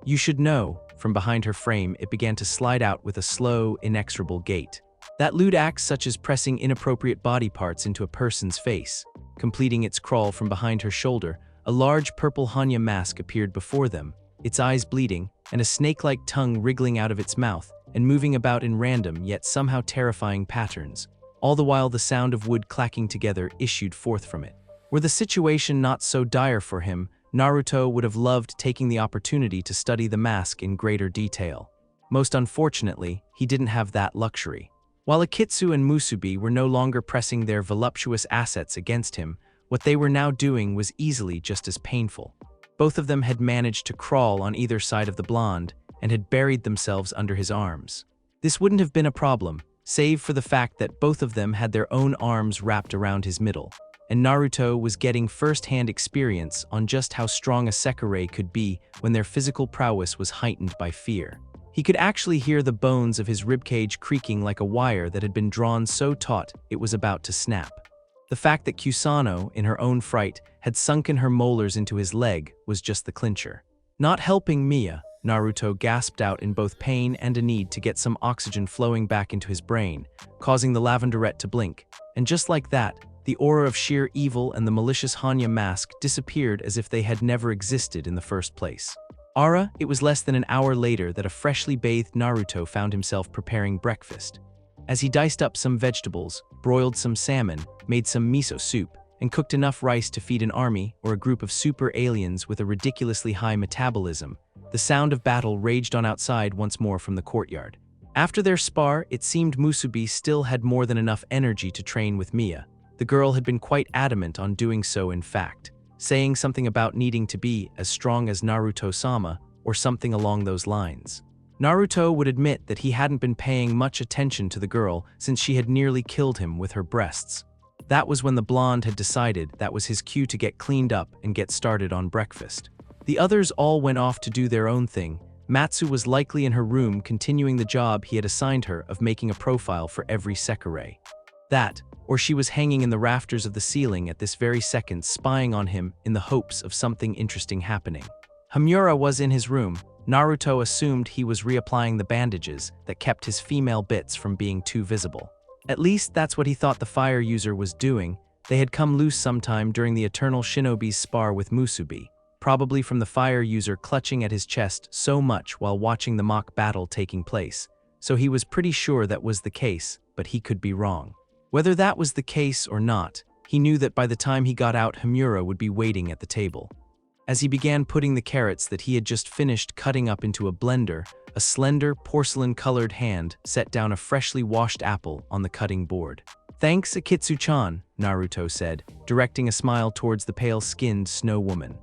You should know, from behind her frame it began to slide out with a slow, inexorable gait. That lewd act such as pressing inappropriate body parts into a person's face. Completing its crawl from behind her shoulder, a large purple Hanya mask appeared before them, its eyes bleeding, and a snake-like tongue wriggling out of its mouth and moving about in random yet somehow terrifying patterns. All the while the sound of wood clacking together issued forth from it. Were the situation not so dire for him, Naruto would have loved taking the opportunity to study the mask in greater detail. Most unfortunately, he didn't have that luxury. While Akitsu and Musubi were no longer pressing their voluptuous assets against him, what they were now doing was easily just as painful. Both of them had managed to crawl on either side of the blonde and had buried themselves under his arms. This wouldn't have been a problem, save for the fact that both of them had their own arms wrapped around his middle, and Naruto was getting first-hand experience on just how strong a Sekirei could be when their physical prowess was heightened by fear. He could actually hear the bones of his ribcage creaking like a wire that had been drawn so taut it was about to snap. The fact that Kusano, in her own fright, had sunken her molars into his leg was just the clincher. Not helping Mia, Naruto gasped out in both pain and a need to get some oxygen flowing back into his brain, causing the lavenderette to blink. And just like that, the aura of sheer evil and the malicious Hanya mask disappeared as if they had never existed in the first place. It was less than an hour later that a freshly bathed Naruto found himself preparing breakfast. As he diced up some vegetables, broiled some salmon, made some miso soup, and cooked enough rice to feed an army or a group of super aliens with a ridiculously high metabolism, the sound of battle raged on outside once more from the courtyard. After their spar, it seemed Musubi still had more than enough energy to train with Mia. The girl had been quite adamant on doing so in fact, saying something about needing to be as strong as Naruto-sama or something along those lines. Naruto would admit that he hadn't been paying much attention to the girl since she had nearly killed him with her breasts. That was when the blonde had decided that was his cue to get cleaned up and get started on breakfast. The others all went off to do their own thing. Matsu was likely in her room continuing the job he had assigned her of making a profile for every Sekirei. That, or she was hanging in the rafters of the ceiling at this very second spying on him in the hopes of something interesting happening. Hamura was in his room. Naruto assumed he was reapplying the bandages that kept his female bits from being too visible. At least that's what he thought the fire user was doing. They had come loose sometime during the Eternal Shinobi's spar with Musubi, probably from the fire user clutching at his chest so much while watching the mock battle taking place. So he was pretty sure that was the case, but he could be wrong. Whether that was the case or not, he knew that by the time he got out, Hamura would be waiting at the table. As he began putting the carrots that he had just finished cutting up into a blender, a slender, porcelain-colored hand set down a freshly washed apple on the cutting board. "Thanks, Akitsu-chan," Naruto said, directing a smile towards the pale-skinned snow woman.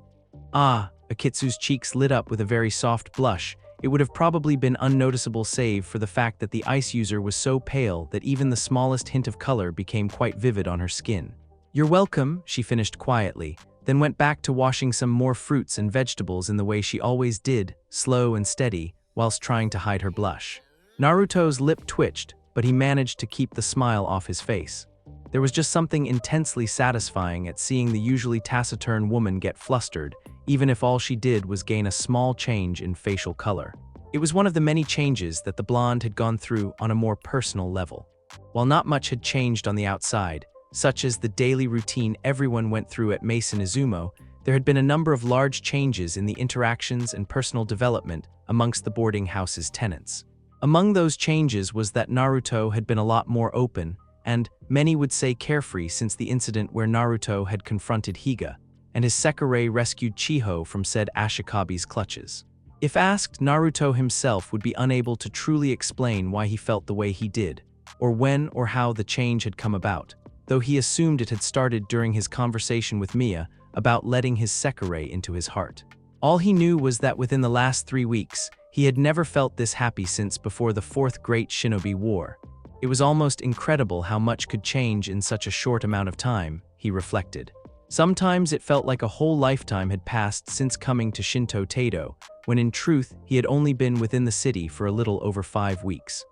Akitsu's cheeks lit up with a very soft blush. It would have probably been unnoticeable save for the fact that the ice user was so pale that even the smallest hint of color became quite vivid on her skin. "You're welcome," she finished quietly, then went back to washing some more fruits and vegetables in the way she always did, slow and steady, whilst trying to hide her blush. Naruto's lip twitched, but he managed to keep the smile off his face. There was just something intensely satisfying at seeing the usually taciturn woman get flustered, even if all she did was gain a small change in facial color. It was one of the many changes that the blonde had gone through on a more personal level. While not much had changed on the outside, such as the daily routine everyone went through at Mason Izumo, there had been a number of large changes in the interactions and personal development amongst the boarding house's tenants. Among those changes was that Naruto had been a lot more open, and many would say carefree since the incident where Naruto had confronted Higa, and his Sekirei rescued Chiho from said Ashikabi's clutches. If asked, Naruto himself would be unable to truly explain why he felt the way he did, or when or how the change had come about, though he assumed it had started during his conversation with Mia about letting his Sekirei into his heart. All he knew was that within the last 3 weeks, He had never felt this happy since before the Fourth Great Shinobi War. It was almost incredible how much could change in such a short amount of time, he reflected. Sometimes it felt like a whole lifetime had passed since coming to Shinto Tado, when in truth he had only been within the city for a little over 5 weeks.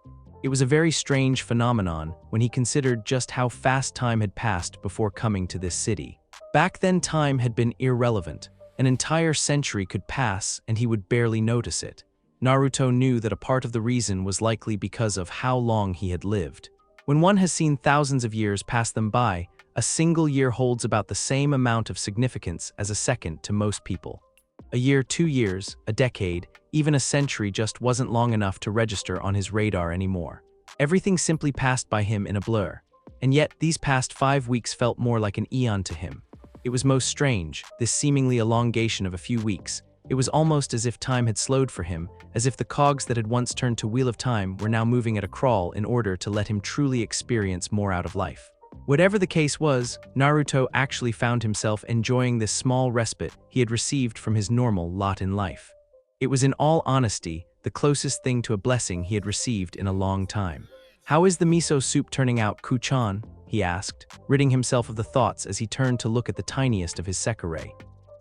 It was a very strange phenomenon when he considered just how fast time had passed before coming to this city. Back then time had been irrelevant. An entire century could pass and he would barely notice it. Naruto knew that a part of the reason was likely because of how long he had lived. When one has seen thousands of years pass them by, a single year holds about the same amount of significance as a second to most people. A year, 2 years, a decade, even a century just wasn't long enough to register on his radar anymore. Everything simply passed by him in a blur. And yet, these past 5 weeks felt more like an eon to him. It was most strange, this seemingly elongation of a few weeks. It was almost as if time had slowed for him, as if the cogs that had once turned to wheel of time were now moving at a crawl in order to let him truly experience more out of life. Whatever the case was, Naruto actually found himself enjoying this small respite he had received from his normal lot in life. It was in all honesty the closest thing to a blessing he had received in a long time. "How is the miso soup turning out, Kuchan?" he asked, ridding himself of the thoughts as he turned to look at the tiniest of his Sekirei.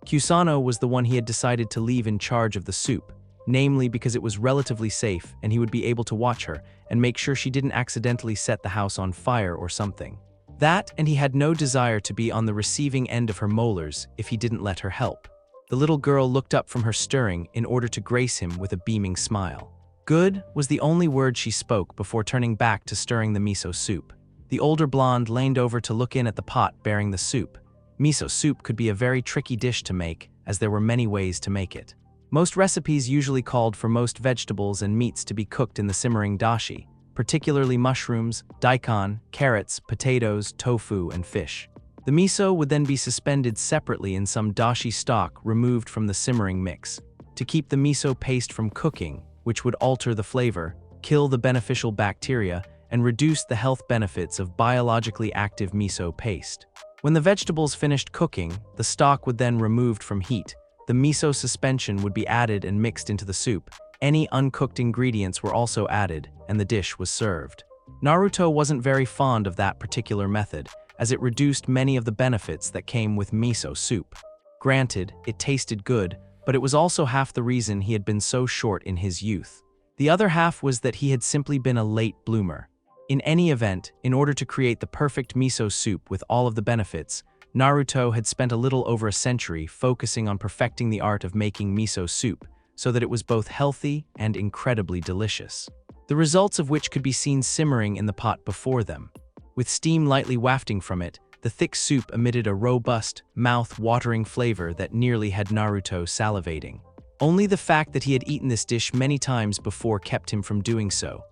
Kusano was the one he had decided to leave in charge of the soup, namely because it was relatively safe and he would be able to watch her and make sure she didn't accidentally set the house on fire or something. That, and he had no desire to be on the receiving end of her molars if he didn't let her help. The little girl looked up from her stirring in order to grace him with a beaming smile. "Good" was the only word she spoke before turning back to stirring the miso soup. The older blonde leaned over to look in at the pot bearing the soup. Miso soup could be a very tricky dish to make, as there were many ways to make it. Most recipes usually called for most vegetables and meats to be cooked in the simmering dashi, particularly mushrooms, daikon, carrots, potatoes, tofu, and fish. The miso would then be suspended separately in some dashi stock removed from the simmering mix. To keep the miso paste from cooking, which would alter the flavor, kill the beneficial bacteria, and reduce the health benefits of biologically active miso paste. When the vegetables finished cooking, the stock would then removed from heat. The miso suspension would be added and mixed into the soup. Any uncooked ingredients were also added, and the dish was served. Naruto wasn't very fond of that particular method, as it reduced many of the benefits that came with miso soup. Granted, it tasted good, but it was also half the reason he had been so short in his youth. The other half was that he had simply been a late bloomer. In any event, in order to create the perfect miso soup with all of the benefits, Naruto had spent a little over a century focusing on perfecting the art of making miso soup, so that it was both healthy and incredibly delicious. The results of which could be seen simmering in the pot before them. With steam lightly wafting from it, the thick soup emitted a robust, mouth-watering flavor that nearly had Naruto salivating. Only the fact that he had eaten this dish many times before kept him from doing so.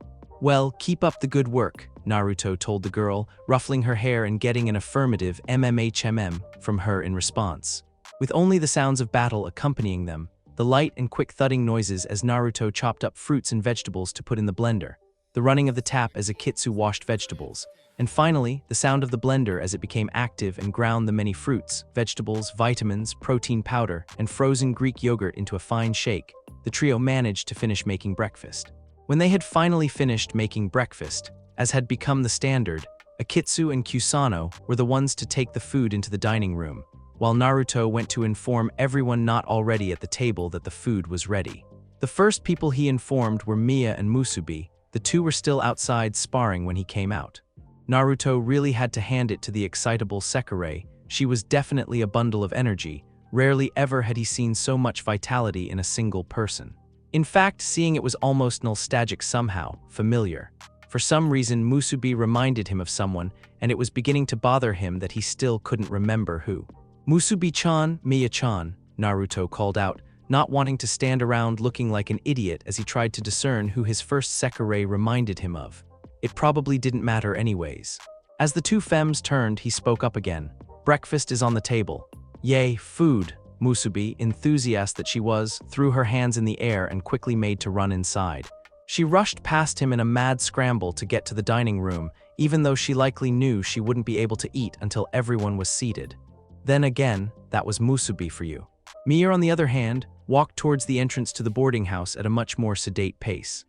"Well, keep up the good work," Naruto told the girl, ruffling her hair and getting an affirmative mmHmm from her in response. With only the sounds of battle accompanying them, the light and quick thudding noises as Naruto chopped up fruits and vegetables to put in the blender, the running of the tap as Akitsu washed vegetables, and finally, the sound of the blender as it became active and ground the many fruits, vegetables, vitamins, protein powder, and frozen Greek yogurt into a fine shake, the trio managed to finish making breakfast. When they had finally finished making breakfast, as had become the standard, Akitsu and Kusano were the ones to take the food into the dining room, while Naruto went to inform everyone not already at the table that the food was ready. The first people he informed were Miya and Musubi. The two were still outside sparring when he came out. Naruto really had to hand it to the excitable Sekirei. She was definitely a bundle of energy. Rarely ever had he seen so much vitality in a single person. In fact, seeing it was almost nostalgic somehow, familiar. For some reason, Musubi reminded him of someone, and it was beginning to bother him that he still couldn't remember who. "Musubi-chan, Miya-chan," Naruto called out, not wanting to stand around looking like an idiot as he tried to discern who his first Sekirei reminded him of. It probably didn't matter anyways. As the two femmes turned, he spoke up again. "Breakfast is on the table." "Yay, food!" Musubi, enthusiast that she was, threw her hands in the air and quickly made to run inside. She rushed past him in a mad scramble to get to the dining room, even though she likely knew she wouldn't be able to eat until everyone was seated. Then again, that was Musubi for you. Mia, on the other hand, walked towards the entrance to the boarding house at a much more sedate pace.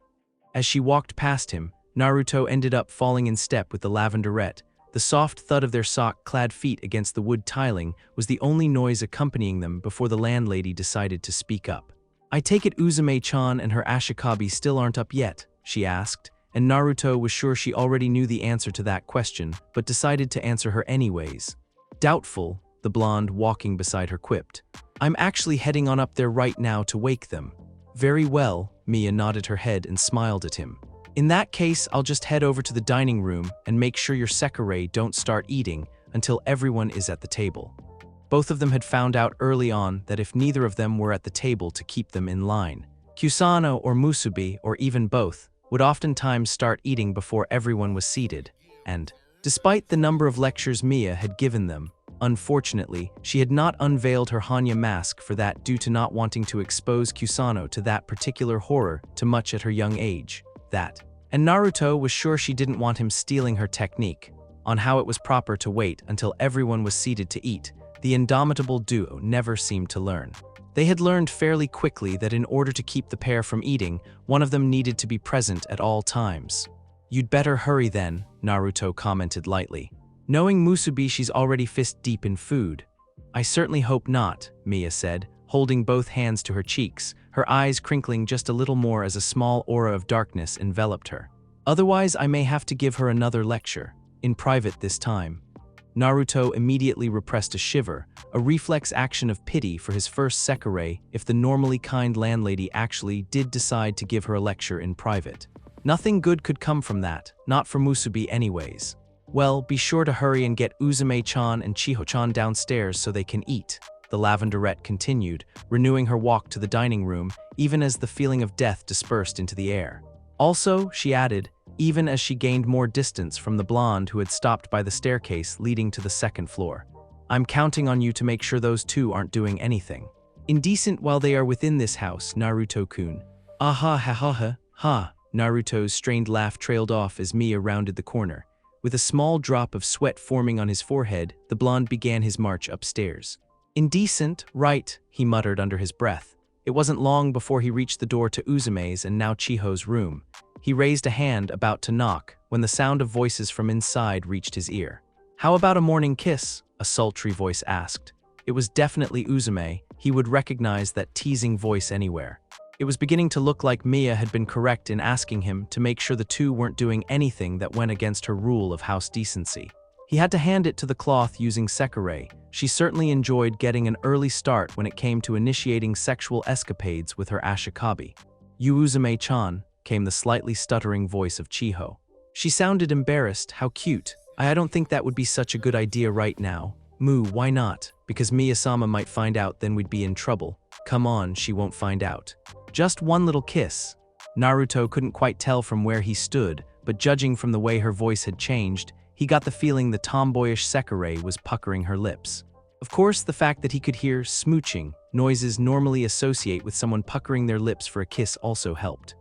As she walked past him, Naruto ended up falling in step with the lavenderette. The soft thud of their sock-clad feet against the wood tiling was the only noise accompanying them before the landlady decided to speak up. "I take it Uzume-chan and her Ashikabi still aren't up yet?" she asked, and Naruto was sure she already knew the answer to that question, but decided to answer her anyways. "Doubtful," the blonde walking beside her quipped. "I'm actually heading on up there right now to wake them." "Very well," Mia nodded her head and smiled at him. "In that case, I'll just head over to the dining room and make sure your Sekirei don't start eating until everyone is at the table." Both of them had found out early on that if neither of them were at the table to keep them in line, Kusano or Musubi, or even both, would oftentimes start eating before everyone was seated, and, despite the number of lectures Mia had given them, unfortunately, she had not unveiled her Hanya mask for that due to not wanting to expose Kusano to that particular horror too much at her young age. And Naruto was sure she didn't want him stealing her technique on how it was proper to wait until everyone was seated to eat. The indomitable duo never seemed to learn. They had learned fairly quickly that in order to keep the pair from eating, one of them needed to be present at all times. "You'd better hurry then," Naruto commented lightly. "Knowing Musubi, she's already fist-deep in food." "I certainly hope not," Mia said, holding both hands to her cheeks, her eyes crinkling just a little more as a small aura of darkness enveloped her. "Otherwise, I may have to give her another lecture, in private this time." Naruto immediately repressed a shiver, a reflex action of pity for his first Sekirei if the normally kind landlady actually did decide to give her a lecture in private. Nothing good could come from that, not for Musubi anyways. "Well, be sure to hurry and get Uzume-chan and Chiho-chan downstairs so they can eat," the lavenderette continued, renewing her walk to the dining room, even as the feeling of death dispersed into the air. "Also," she added, even as she gained more distance from the blonde who had stopped by the staircase leading to the second floor, "I'm counting on you to make sure those two aren't doing anything indecent while they are within this house, Naruto-kun." "Aha ha ha ha ha." Naruto's strained laugh trailed off as Mia rounded the corner. With a small drop of sweat forming on his forehead, the blonde began his march upstairs. "Indecent, right," he muttered under his breath. It wasn't long before he reached the door to Uzume's and now Chiho's room. He raised a hand about to knock when the sound of voices from inside reached his ear. "How about a morning kiss?" a sultry voice asked. It was definitely Uzume. He would recognize that teasing voice anywhere. It was beginning to look like Mia had been correct in asking him to make sure the two weren't doing anything that went against her rule of house decency. He had to hand it to the cloth using Sekirei. She certainly enjoyed getting an early start when it came to initiating sexual escapades with her Ashikabi. "You Uzume-chan," came the slightly stuttering voice of Chiho. She sounded embarrassed. "How cute. I don't think that would be such a good idea right now." "Moo, why not? Because Miya-sama might find out, then we'd be in trouble." "Come on, she won't find out. Just one little kiss." Naruto couldn't quite tell from where he stood, but judging from the way her voice had changed, he got the feeling the tomboyish Sekirei was puckering her lips. Of course, the fact that he could hear smooching, noises normally associate with someone puckering their lips for a kiss, also helped.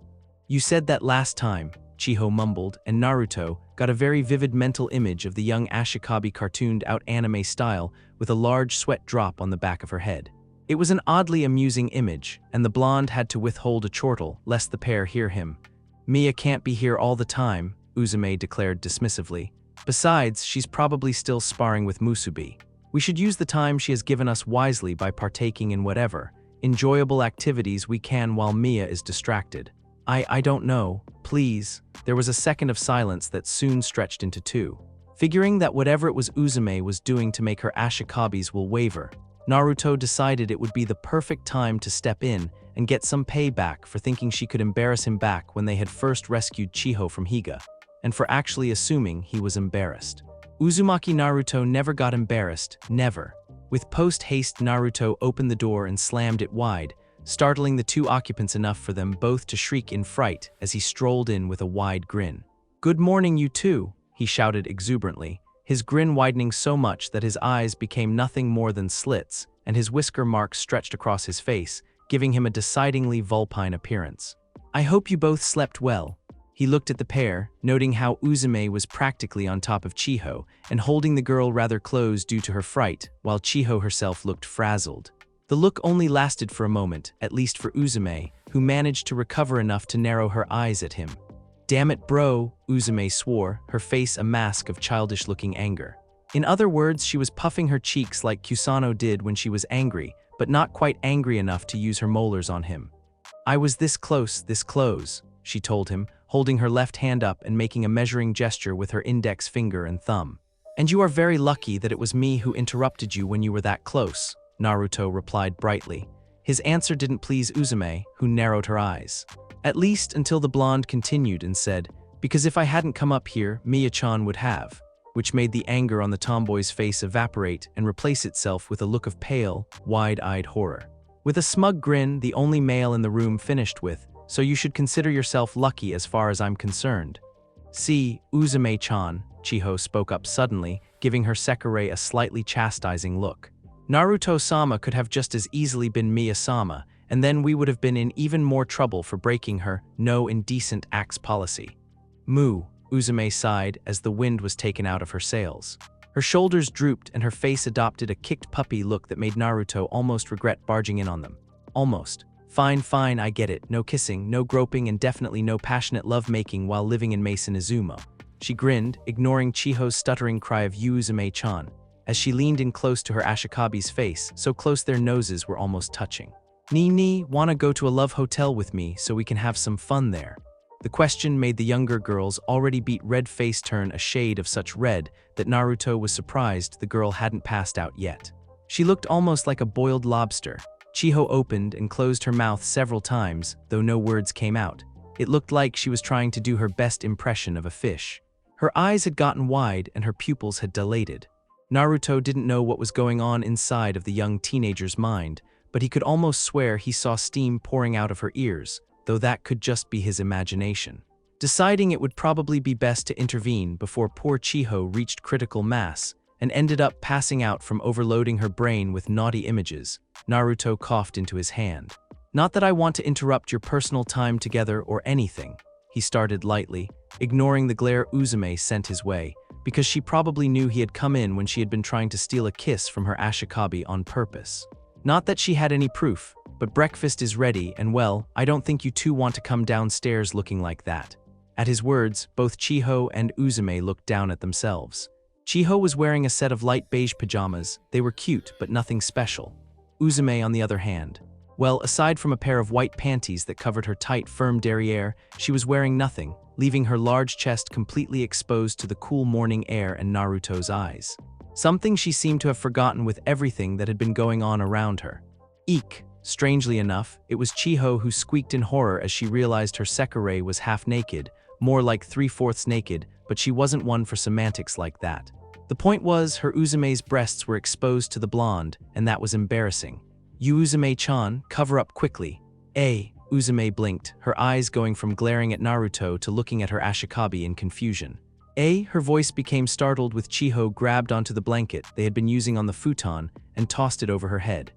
"You said that last time," Chiho mumbled, and Naruto got a very vivid mental image of the young Ashikabi cartooned out anime style with a large sweat drop on the back of her head. It was an oddly amusing image, and the blonde had to withhold a chortle lest the pair hear him. "Mia can't be here all the time," Uzume declared dismissively. "Besides, she's probably still sparring with Musubi. We should use the time she has given us wisely by partaking in whatever enjoyable activities we can while Mia is distracted." I don't know, please." There was a second of silence that soon stretched into two. Figuring that whatever it was Uzume was doing to make her Ashikabis will waver, Naruto decided it would be the perfect time to step in and get some payback for thinking she could embarrass him back when they had first rescued Chiho from Higa, and for actually assuming he was embarrassed. Uzumaki Naruto never got embarrassed, never. With post-haste, Naruto opened the door and slammed it wide, startling the two occupants enough for them both to shriek in fright as he strolled in with a wide grin. "Good morning, you two," he shouted exuberantly, his grin widening so much that his eyes became nothing more than slits, and his whisker marks stretched across his face, giving him a decidedly vulpine appearance. "I hope you both slept well." He looked at the pair, noting how Uzume was practically on top of Chiho and holding the girl rather close due to her fright, while Chiho herself looked frazzled. The look only lasted for a moment, at least for Uzume, who managed to recover enough to narrow her eyes at him. "Damn it, bro," Uzume swore, her face a mask of childish-looking anger. In other words, she was puffing her cheeks like Kusano did when she was angry, but not quite angry enough to use her molars on him. "I was this close, she told him, holding her left hand up and making a measuring gesture with her index finger and thumb. "And you are very lucky that it was me who interrupted you when you were that close," Naruto replied brightly. His answer didn't please Uzume, who narrowed her eyes. At least until the blonde continued and said, "Because if I hadn't come up here, Miya-chan would have," which made the anger on the tomboy's face evaporate and replace itself with a look of pale, wide-eyed horror. With a smug grin, the only male in the room finished with, "So you should consider yourself lucky as far as I'm concerned." "See, Uzume-chan," Chiho spoke up suddenly, giving her Sekirei a slightly chastising look. "Naruto-sama could have just as easily been Miya-sama, and then we would have been in even more trouble for breaking her no indecent acts policy." "Moo," Uzume sighed as the wind was taken out of her sails. Her shoulders drooped and her face adopted a kicked puppy look that made Naruto almost regret barging in on them. Almost. Fine, I get it. No kissing, no groping, and definitely no passionate love-making while living in Mason Izumo. She grinned, ignoring Chiho's stuttering cry of Uzume-chan, as she leaned in close to her Ashikabi's face, so close their noses were almost touching. "Nee, wanna go to a love hotel with me so we can have some fun there?" The question made the younger girl's already beat red face turn a shade of such red that Naruto was surprised the girl hadn't passed out yet. She looked almost like a boiled lobster. Chiho opened and closed her mouth several times, though no words came out. It looked like she was trying to do her best impression of a fish. Her eyes had gotten wide and her pupils had dilated. Naruto didn't know what was going on inside of the young teenager's mind, but he could almost swear he saw steam pouring out of her ears, though that could just be his imagination. Deciding it would probably be best to intervene before poor Chiho reached critical mass and ended up passing out from overloading her brain with naughty images, Naruto coughed into his hand. "Not that I want to interrupt your personal time together or anything," he started lightly, ignoring the glare Uzume sent his way, because she probably knew he had come in when she had been trying to steal a kiss from her Ashikabi on purpose. "Not that she had any proof, but breakfast is ready and well, I don't think you two want to come downstairs looking like that." At his words, both Chiho and Uzume looked down at themselves. Chiho was wearing a set of light beige pajamas. They were cute, but nothing special. Uzume, on the other hand, well, aside from a pair of white panties that covered her tight, firm derriere, she was wearing nothing, leaving her large chest completely exposed to the cool morning air and Naruto's eyes. Something she seemed to have forgotten with everything that had been going on around her. Eek! Strangely enough, it was Chiho who squeaked in horror as she realized her Sekirei was half naked, more like 3/4 naked, but she wasn't one for semantics like that. The point was, her Uzume's breasts were exposed to the blonde, and that was embarrassing. "Uzume-chan, cover up quickly." Uzume blinked, her eyes going from glaring at Naruto to looking at her Ashikabi in confusion. Her voice became startled with Chiho grabbed onto the blanket they had been using on the futon and tossed it over her head.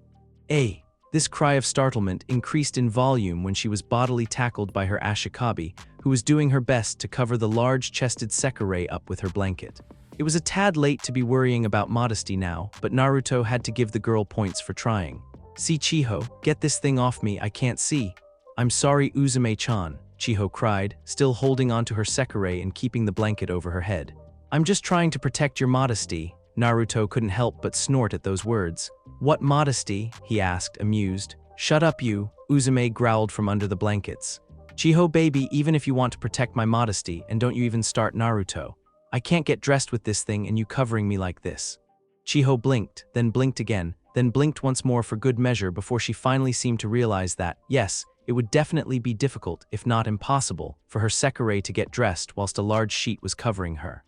This cry of startlement increased in volume when she was bodily tackled by her Ashikabi, who was doing her best to cover the large-chested Sekirei up with her blanket. It was a tad late to be worrying about modesty now, but Naruto had to give the girl points for trying. "See, Chiho, get this thing off me, I can't see." "I'm sorry, Uzume-chan," Chiho cried, still holding onto her Sekirei and keeping the blanket over her head. "I'm just trying to protect your modesty." Naruto couldn't help but snort at those words. "What modesty?" he asked, amused. "Shut up, you," Uzume growled from under the blankets. "Chiho baby, even if you want to protect my modesty, and don't you even start, Naruto. I can't get dressed with this thing and you covering me like this." Chiho blinked, then blinked again, then blinked once more for good measure before she finally seemed to realize that, yes, it would definitely be difficult, if not impossible, for her Sekirei to get dressed whilst a large sheet was covering her.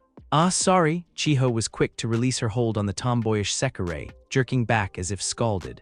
Sorry," Chiho was quick to release her hold on the tomboyish Sekirei, jerking back as if scalded.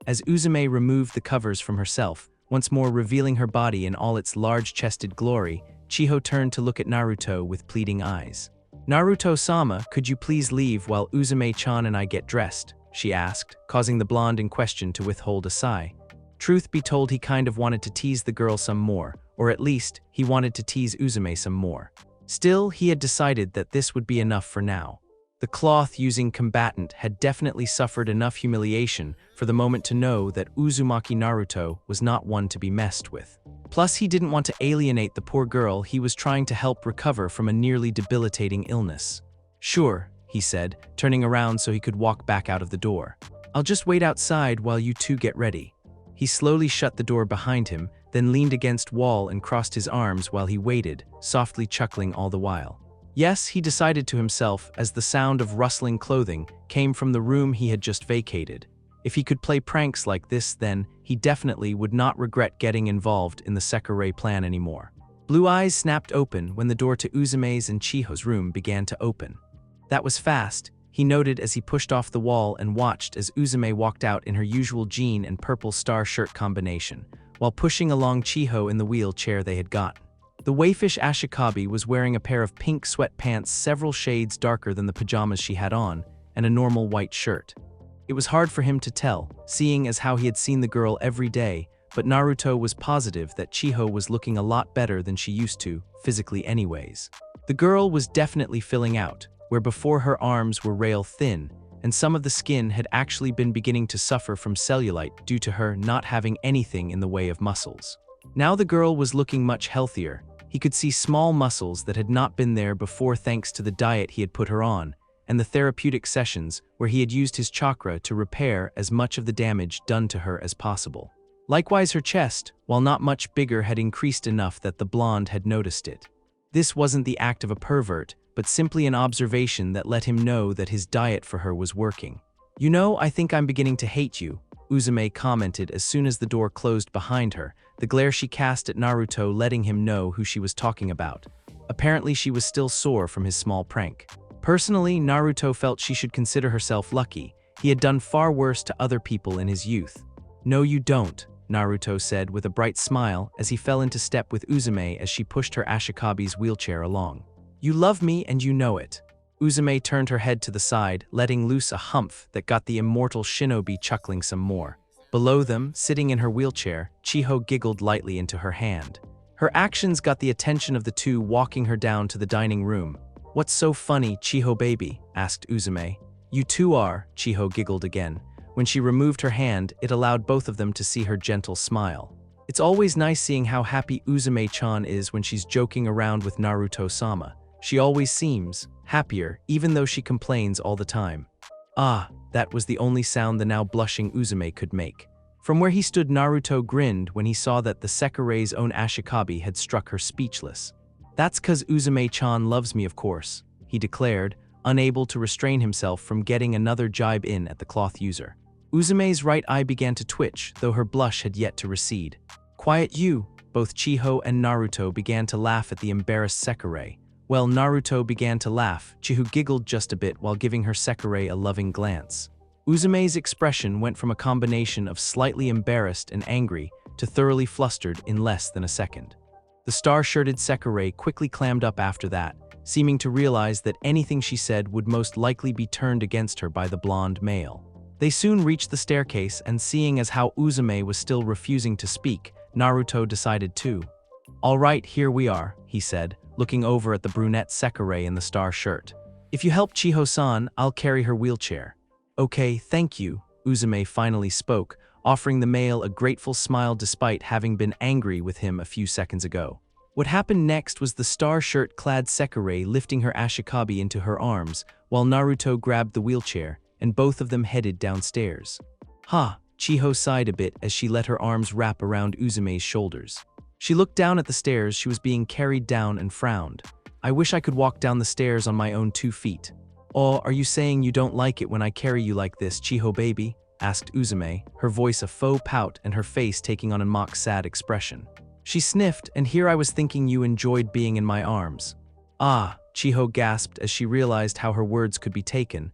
As Uzume removed the covers from herself, once more revealing her body in all its large-chested glory, Chiho turned to look at Naruto with pleading eyes. "Naruto-sama, could you please leave while Uzume-chan and I get dressed?" she asked, causing the blonde in question to withhold a sigh. Truth be told, he kind of wanted to tease the girl some more, or at least, he wanted to tease Uzume some more. Still, he had decided that this would be enough for now. The cloth-using combatant had definitely suffered enough humiliation for the moment to know that Uzumaki Naruto was not one to be messed with. Plus, he didn't want to alienate the poor girl he was trying to help recover from a nearly debilitating illness. "Sure," he said, turning around so he could walk back out of the door. "I'll just wait outside while you two get ready." He slowly shut the door behind him, then leaned against wall and crossed his arms while he waited, softly chuckling all the while. Yes, he decided to himself as the sound of rustling clothing came from the room he had just vacated. If he could play pranks like this, then he definitely would not regret getting involved in the Sekirei plan anymore. Blue eyes snapped open when the door to Uzume's and Chiho's room began to open. That was fast, he noted as he pushed off the wall and watched as Uzume walked out in her usual jean and purple star shirt combination, while pushing along Chiho in the wheelchair they had gotten. The waifish Ashikabi was wearing a pair of pink sweatpants several shades darker than the pajamas she had on, and a normal white shirt. It was hard for him to tell, seeing as how he had seen the girl every day, but Naruto was positive that Chiho was looking a lot better than she used to, physically anyways. The girl was definitely filling out, where before her arms were rail thin, and some of the skin had actually been beginning to suffer from cellulite due to her not having anything in the way of muscles. Now the girl was looking much healthier. He could see small muscles that had not been there before thanks to the diet he had put her on, and the therapeutic sessions where he had used his chakra to repair as much of the damage done to her as possible. Likewise, her chest, while not much bigger, had increased enough that the blonde had noticed it. This wasn't the act of a pervert, but simply an observation that let him know that his diet for her was working. "You know, I think I'm beginning to hate you," Uzume commented as soon as the door closed behind her, the glare she cast at Naruto letting him know who she was talking about. Apparently she was still sore from his small prank. Personally, Naruto felt she should consider herself lucky. He had done far worse to other people in his youth. "No you don't," Naruto said with a bright smile as he fell into step with Uzume as she pushed her Ashikabi's wheelchair along. "You love me and you know it." Uzume turned her head to the side, letting loose a humph that got the immortal Shinobi chuckling some more. Below them, sitting in her wheelchair, Chiho giggled lightly into her hand. Her actions got the attention of the two, walking her down to the dining room. "What's so funny, Chiho baby?" asked Uzume. "You two are," Chiho giggled again. When she removed her hand, it allowed both of them to see her gentle smile. It's always nice seeing how happy Uzume-chan is when she's joking around with Naruto-sama. She always seems happier, even though she complains all the time. "Ah," that was the only sound the now blushing Uzume could make. From where he stood, Naruto grinned when he saw that the Sekirei's own Ashikabi had struck her speechless. "That's 'cause Uzume-chan loves me, of course," he declared, unable to restrain himself from getting another jibe in at the cloth user. Uzume's right eye began to twitch, though her blush had yet to recede. "Quiet you!" Both Chiho and Naruto began to laugh at the embarrassed Sekirei. Well, Naruto began to laugh. Chiho giggled just a bit while giving her Sekirei a loving glance. Uzume's expression went from a combination of slightly embarrassed and angry to thoroughly flustered in less than a second. The star-shirted Sekirei quickly clammed up after that, seeming to realize that anything she said would most likely be turned against her by the blonde male. They soon reached the staircase, and seeing as how Uzume was still refusing to speak, Naruto decided to. "All right, here we are," he said, looking over at the brunette Sekirei in the star shirt. "If you help Chiho-san, I'll carry her wheelchair." "Okay, thank you," Uzume finally spoke, offering the male a grateful smile despite having been angry with him a few seconds ago. What happened next was the star shirt-clad Sekirei lifting her Ashikabi into her arms, while Naruto grabbed the wheelchair, and both of them headed downstairs. "Ha!" Chiho sighed a bit as she let her arms wrap around Uzume's shoulders. She looked down at the stairs she was being carried down and frowned. "I wish I could walk down the stairs on my own 2 feet. "Oh, are you saying you don't like it when I carry you like this, Chiho baby?" asked Uzume, her voice a faux pout and her face taking on a mock sad expression. She sniffed, "And here I was thinking you enjoyed being in my arms." "Ah," Chiho gasped as she realized how her words could be taken.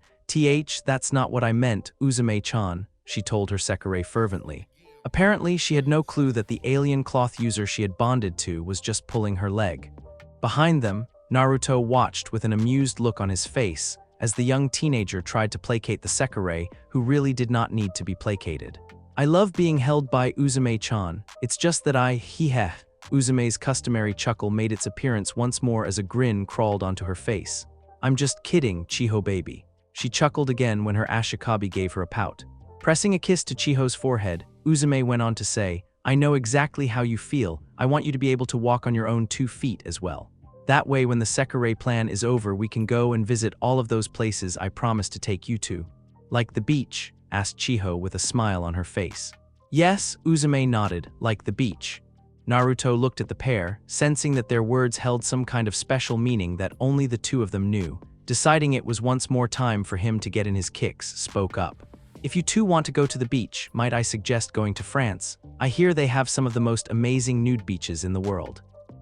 That's not what I meant, Uzume-chan," she told her Sekirei fervently. Apparently, she had no clue that the alien cloth user she had bonded to was just pulling her leg. Behind them, Naruto watched with an amused look on his face as the young teenager tried to placate the Sekirei, who really did not need to be placated. "I love being held by Uzume-chan, it's just that Uzume's customary chuckle made its appearance once more as a grin crawled onto her face. I'm just kidding, Chiho baby. She chuckled again when her Ashikabi gave her a pout. Pressing a kiss to Chiho's forehead, Uzume went on to say, I know exactly how you feel. I want you to be able to walk on your own 2 feet as well. That way when the Sekirei plan is over we can go and visit all of those places I promised to take you to. Like the beach? Asked Chiho with a smile on her face. Yes, Uzume nodded, like the beach. Naruto looked at the pair, sensing that their words held some kind of special meaning that only the two of them knew. Deciding it was once more time for him to get in his kicks, spoke up. If you two want to go to the beach, might I suggest going to France? I hear they have some of the most amazing nude beaches in the world.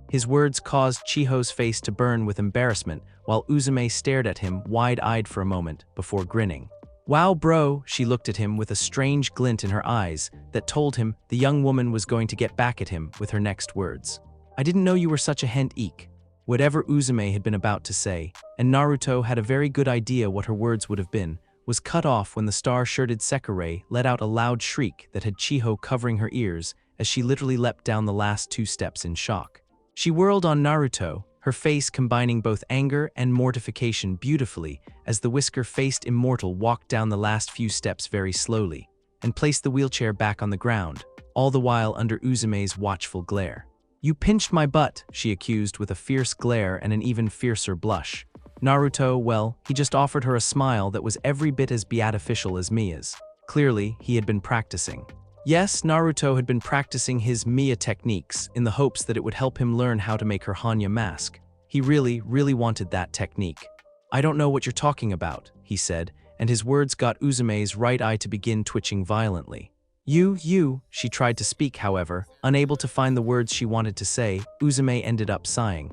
His words caused Chiho's face to burn with embarrassment, while Uzume stared at him wide-eyed for a moment, before grinning. Wow bro, she looked at him with a strange glint in her eyes that told him the young woman was going to get back at him with her next words. I didn't know you were such a hent-eek. Whatever Uzume had been about to say, and Naruto had a very good idea what her words would have been, was cut off when the star-shirted Sekirei let out a loud shriek that had Chiho covering her ears as she literally leapt down the last 2 steps in shock. She whirled on Naruto, her face combining both anger and mortification beautifully as the whisker-faced immortal walked down the last few steps very slowly, and placed the wheelchair back on the ground, all the while under Uzume's watchful glare. You pinched my butt, she accused with a fierce glare and an even fiercer blush. Naruto, well, he just offered her a smile that was every bit as beatificial as Mia's. Clearly, he had been practicing. Yes, Naruto had been practicing his Mia techniques in the hopes that it would help him learn how to make her Hanya mask. He really wanted that technique. I don't know what you're talking about, he said, and his words got Uzume's right eye to begin twitching violently. She tried to speak, however, unable to find the words she wanted to say. Uzume ended up sighing.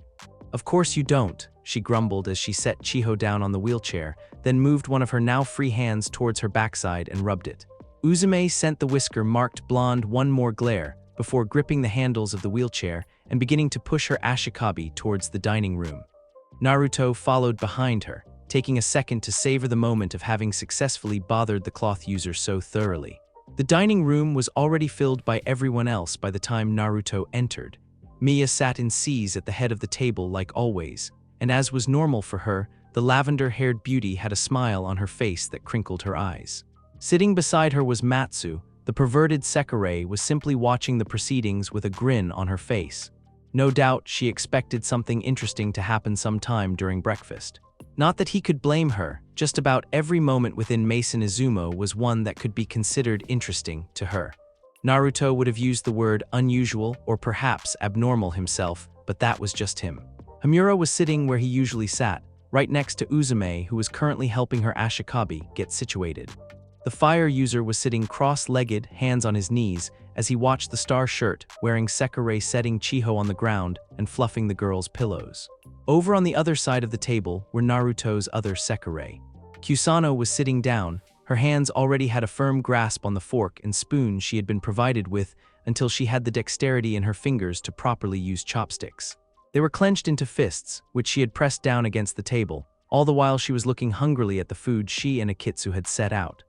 Of course you don't, she grumbled as she set Chiho down on the wheelchair, then moved one of her now free hands towards her backside and rubbed it. Uzume sent the whisker-marked blonde one more glare before gripping the handles of the wheelchair and beginning to push her Ashikabi towards the dining room. Naruto followed behind her, taking a second to savor the moment of having successfully bothered the cloth user so thoroughly. The dining room was already filled by everyone else by the time Naruto entered. Mia sat in C's at the head of the table like always, and as was normal for her, the lavender-haired beauty had a smile on her face that crinkled her eyes. Sitting beside her was Matsu. The perverted Sekirei was simply watching the proceedings with a grin on her face. No doubt she expected something interesting to happen sometime during breakfast. Not that he could blame her, just about every moment within Mason Izumo was one that could be considered interesting to her. Naruto would have used the word unusual or perhaps abnormal himself, but that was just him. Hamura was sitting where he usually sat, right next to Uzume, who was currently helping her Ashikabi get situated. The fire user was sitting cross-legged, hands on his knees, as he watched the star shirt wearing Sekirei setting Chiho on the ground and fluffing the girl's pillows. Over on the other side of the table were Naruto's other Sekirei. Kusano was sitting down. Her hands already had a firm grasp on the fork and spoon she had been provided with until she had the dexterity in her fingers to properly use chopsticks. They were clenched into fists, which she had pressed down against the table, all the while she was looking hungrily at the food she and Akitsu had set out.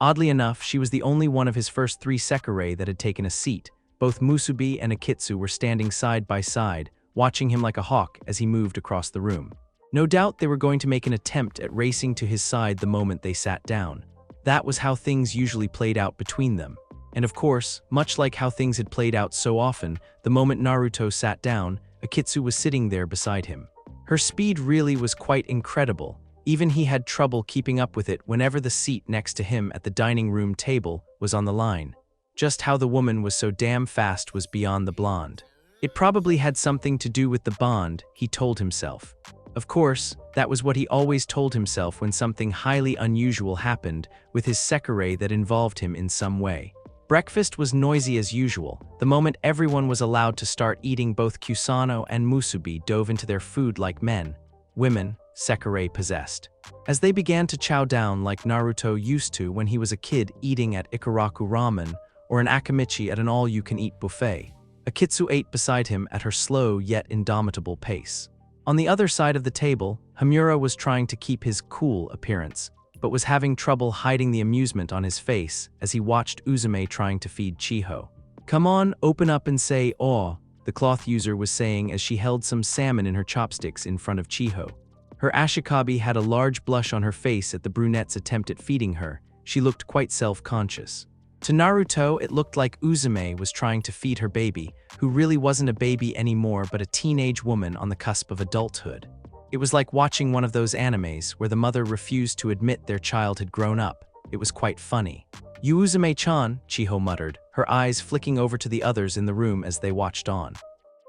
Oddly enough, she was the only one of his first 3 Sekirei that had taken a seat. Both Musubi and Akitsu were standing side by side, watching him like a hawk as he moved across the room. No doubt they were going to make an attempt at racing to his side the moment they sat down. That was how things usually played out between them. And of course, much like how things had played out so often, the moment Naruto sat down, Akitsu was sitting there beside him. Her speed really was quite incredible. Even he had trouble keeping up with it whenever the seat next to him at the dining room table was on the line. Just how the woman was so damn fast was beyond the blonde. It probably had something to do with the bond, he told himself. Of course, that was what he always told himself when something highly unusual happened with his Sekirei that involved him in some way. Breakfast was noisy as usual. The moment everyone was allowed to start eating, both Kusano and Musubi dove into their food like men. Women, Sekirei possessed. As they began to chow down like Naruto used to when he was a kid eating at Ikaraku Ramen or an Akamichi at an all-you-can-eat buffet, Akitsu ate beside him at her slow yet indomitable pace. On the other side of the table, Hamura was trying to keep his cool appearance, but was having trouble hiding the amusement on his face as he watched Uzume trying to feed Chiho. Come on, open up and say "aw," the cloth user was saying as she held some salmon in her chopsticks in front of Chiho. Her Ashikabi had a large blush on her face at the brunette's attempt at feeding her. She looked quite self-conscious. To Naruto, it looked like Uzumaki was trying to feed her baby, who really wasn't a baby anymore but a teenage woman on the cusp of adulthood. It was like watching one of those animes where the mother refused to admit their child had grown up. It was quite funny. "You Uzumaki-chan," Chiho muttered, her eyes flicking over to the others in the room as they watched on.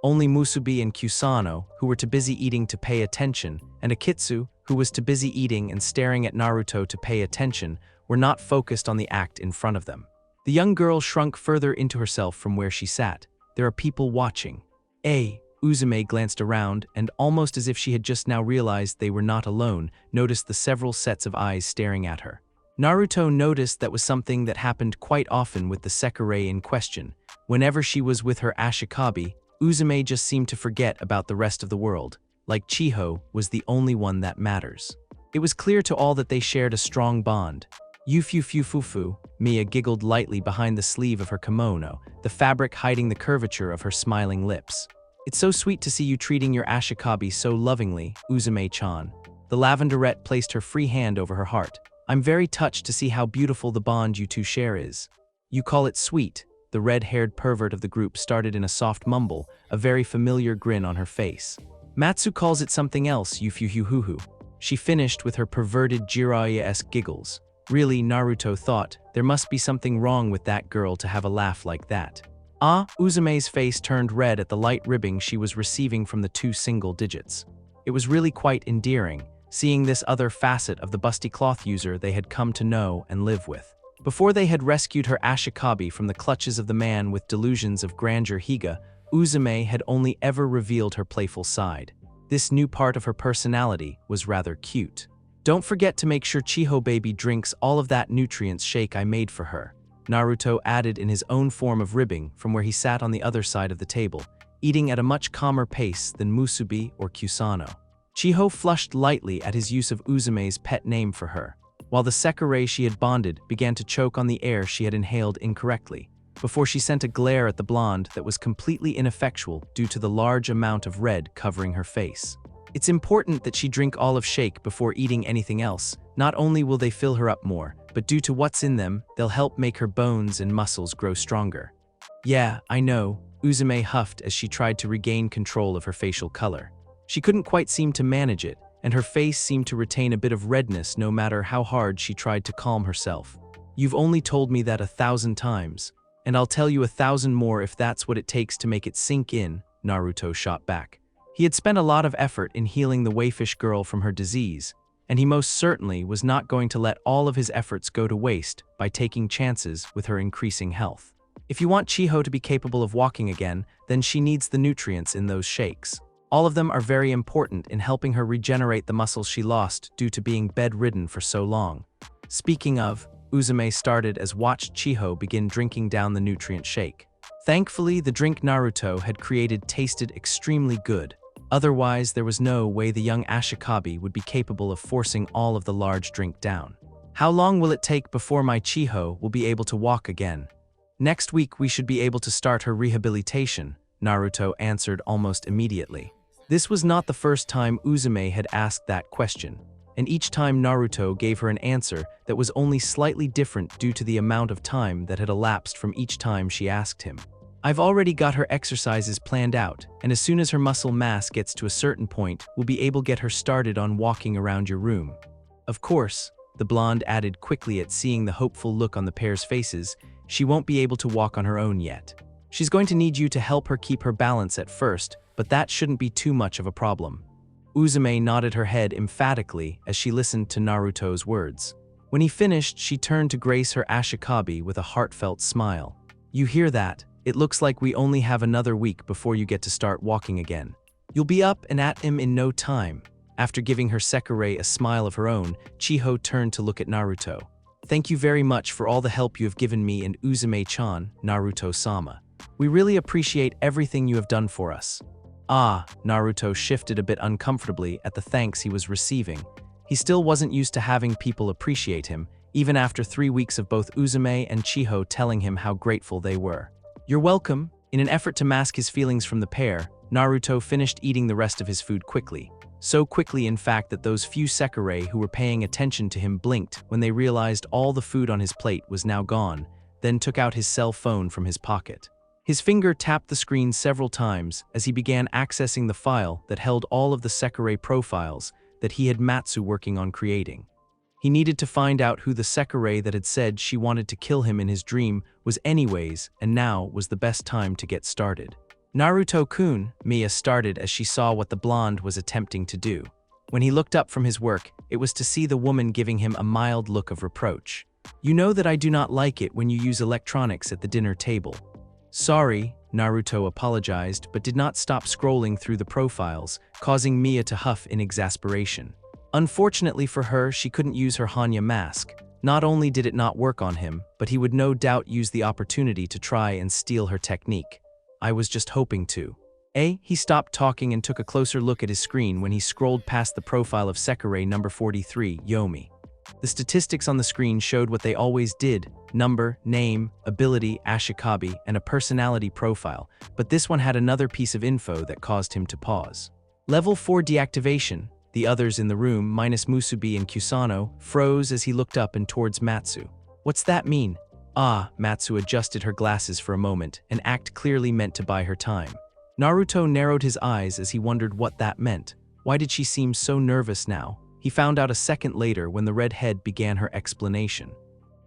Only Musubi and Kusano, who were too busy eating to pay attention, and Akitsu, who was too busy eating and staring at Naruto to pay attention, were not focused on the act in front of them. The young girl shrunk further into herself from where she sat. There are people watching. Uzumaki glanced around and, almost as if she had just now realized they were not alone, noticed the several sets of eyes staring at her. Naruto noticed that was something that happened quite often with the Sekirei in question. Whenever she was with her Ashikabi, Uzumaki just seemed to forget about the rest of the world, like Chiho was the only one that matters. It was clear to all that they shared a strong bond. Fufu, Mia giggled lightly behind the sleeve of her kimono, the fabric hiding the curvature of her smiling lips. "It's so sweet to see you treating your Ashikabi so lovingly, Uzumaki-chan." The lavenderette placed her free hand over her heart. "I'm very touched to see how beautiful the bond you two share is." "You call it sweet?" The red-haired pervert of the group started in a soft mumble, a very familiar grin on her face. "Matsu calls it something else, Yufuhuhuhu." She finished with her perverted Jiraiya-esque giggles. Really, Naruto thought, there must be something wrong with that girl to have a laugh like that. Uzume's face turned red at the light ribbing she was receiving from the two single digits. It was really quite endearing, seeing this other facet of the busty cloth user they had come to know and live with. Before they had rescued her Ashikabi from the clutches of the man with delusions of grandeur Higa, Uzumaki had only ever revealed her playful side. This new part of her personality was rather cute. "Don't forget to make sure Chiho baby drinks all of that nutrients shake I made for her," Naruto added in his own form of ribbing from where he sat on the other side of the table, eating at a much calmer pace than Musubi or Kusano. Chiho flushed lightly at his use of Uzume's pet name for her, while the Sekirei she had bonded began to choke on the air she had inhaled incorrectly, before she sent a glare at the blonde that was completely ineffectual due to the large amount of red covering her face. "It's important that she drink all of shake before eating anything else. Not only will they fill her up more, but due to what's in them, they'll help make her bones and muscles grow stronger." "Yeah, I know," Uzumaki huffed as she tried to regain control of her facial color. She couldn't quite seem to manage it, and her face seemed to retain a bit of redness no matter how hard she tried to calm herself. "You've only told me that 1,000 times, and I'll tell you 1,000 more if that's what it takes to make it sink in," Naruto shot back. He had spent a lot of effort in healing the waifish girl from her disease, and he most certainly was not going to let all of his efforts go to waste by taking chances with her increasing health. If you want Chiho to be capable of walking again, then she needs the nutrients in those shakes. All of them are very important in helping her regenerate the muscles she lost due to being bedridden for so long. Speaking of, Uzumaki started as watched Chiho begin drinking down the nutrient shake. Thankfully, the drink Naruto had created tasted extremely good. Otherwise, there was no way the young Ashikabi would be capable of forcing all of the large drink down. "How long will it take before my Chiho will be able to walk again?" "Next week we should be able to start her rehabilitation," Naruto answered almost immediately. This was not the first time Uzumaki had asked that question, and each time Naruto gave her an answer that was only slightly different due to the amount of time that had elapsed from each time she asked him. "I've already got her exercises planned out, and as soon as her muscle mass gets to a certain point, we'll be able to get her started on walking around your room." "Of course," the blonde added quickly at seeing the hopeful look on the pair's faces, "she won't be able to walk on her own yet. She's going to need you to help her keep her balance at first, but that shouldn't be too much of a problem." Uzumaki nodded her head emphatically as she listened to Naruto's words. When he finished, she turned to grace her Ashikabi with a heartfelt smile. "You hear that? It looks like we only have another week before you get to start walking again. You'll be up and at him in no time." After giving her Sekirei a smile of her own, Chiho turned to look at Naruto. "Thank you very much for all the help you have given me and Uzumaki-chan, Naruto-sama. We really appreciate everything you have done for us." Naruto shifted a bit uncomfortably at the thanks he was receiving. He still wasn't used to having people appreciate him, even after 3 weeks of both Uzumaki and Chiho telling him how grateful they were. "You're welcome." In an effort to mask his feelings from the pair, Naruto finished eating the rest of his food quickly. So quickly in fact that those few Sekirei who were paying attention to him blinked when they realized all the food on his plate was now gone, then took out his cell phone from his pocket. His finger tapped the screen several times as he began accessing the file that held all of the Sekirei profiles that he had Matsu working on creating. He needed to find out who the Sekirei that had said she wanted to kill him in his dream was anyways, and now was the best time to get started. Naruto-kun, Mia started as she saw what the blonde was attempting to do. When he looked up from his work, it was to see the woman giving him a mild look of reproach. "You know that I do not like it when you use electronics at the dinner table." "Sorry," Naruto apologized but did not stop scrolling through the profiles, causing Mia to huff in exasperation. Unfortunately for her, she couldn't use her Hanya mask. Not only did it not work on him, but he would no doubt use the opportunity to try and steal her technique. "I was just hoping to." He stopped talking and took a closer look at his screen when he scrolled past the profile of Sekirei number 43, Yomi. The statistics on the screen showed what they always did: number, name, ability, Ashikabi, and a personality profile, but this one had another piece of info that caused him to pause. Level 4 deactivation. The others in the room, minus Musubi and Kusano, froze as he looked up and towards Matsu. "What's that mean?" Matsu adjusted her glasses for a moment, an act clearly meant to buy her time. Naruto narrowed his eyes as he wondered what that meant. Why did she seem so nervous now? He found out a second later when the redhead began her explanation.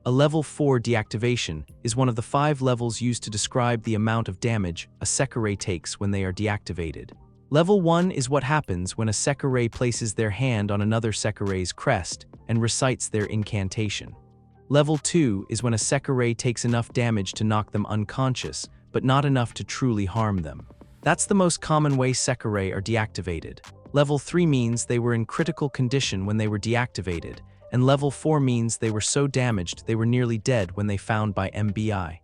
A level 4 deactivation is one of the 5 levels used to describe the amount of damage a Sekirei takes when they are deactivated. Level 1 is what happens when a Sekirei places their hand on another Sekirei's crest and recites their incantation. Level 2 is when a Sekirei takes enough damage to knock them unconscious, but not enough to truly harm them. That's the most common way Sekirei are deactivated. Level 3 means they were in critical condition when they were deactivated, and Level 4 means they were so damaged they were nearly dead when they found by MBI.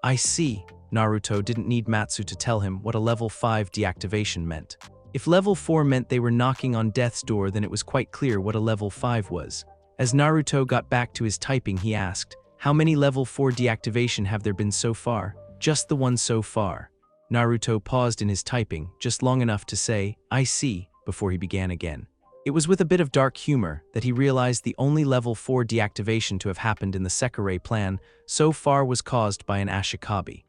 "I see." Naruto didn't need Matsu to tell him what a Level 5 deactivation meant. If Level 4 meant they were knocking on death's door, then it was quite clear what a Level 5 was. As Naruto got back to his typing, he asked, "How many Level 4 deactivation have there been so far?" "Just the one so far." Naruto paused in his typing, just long enough to say, "I see," before he began again. It was with a bit of dark humor that he realized the only Level 4 deactivation to have happened in the Sekirei plan so far was caused by an Ashikabi.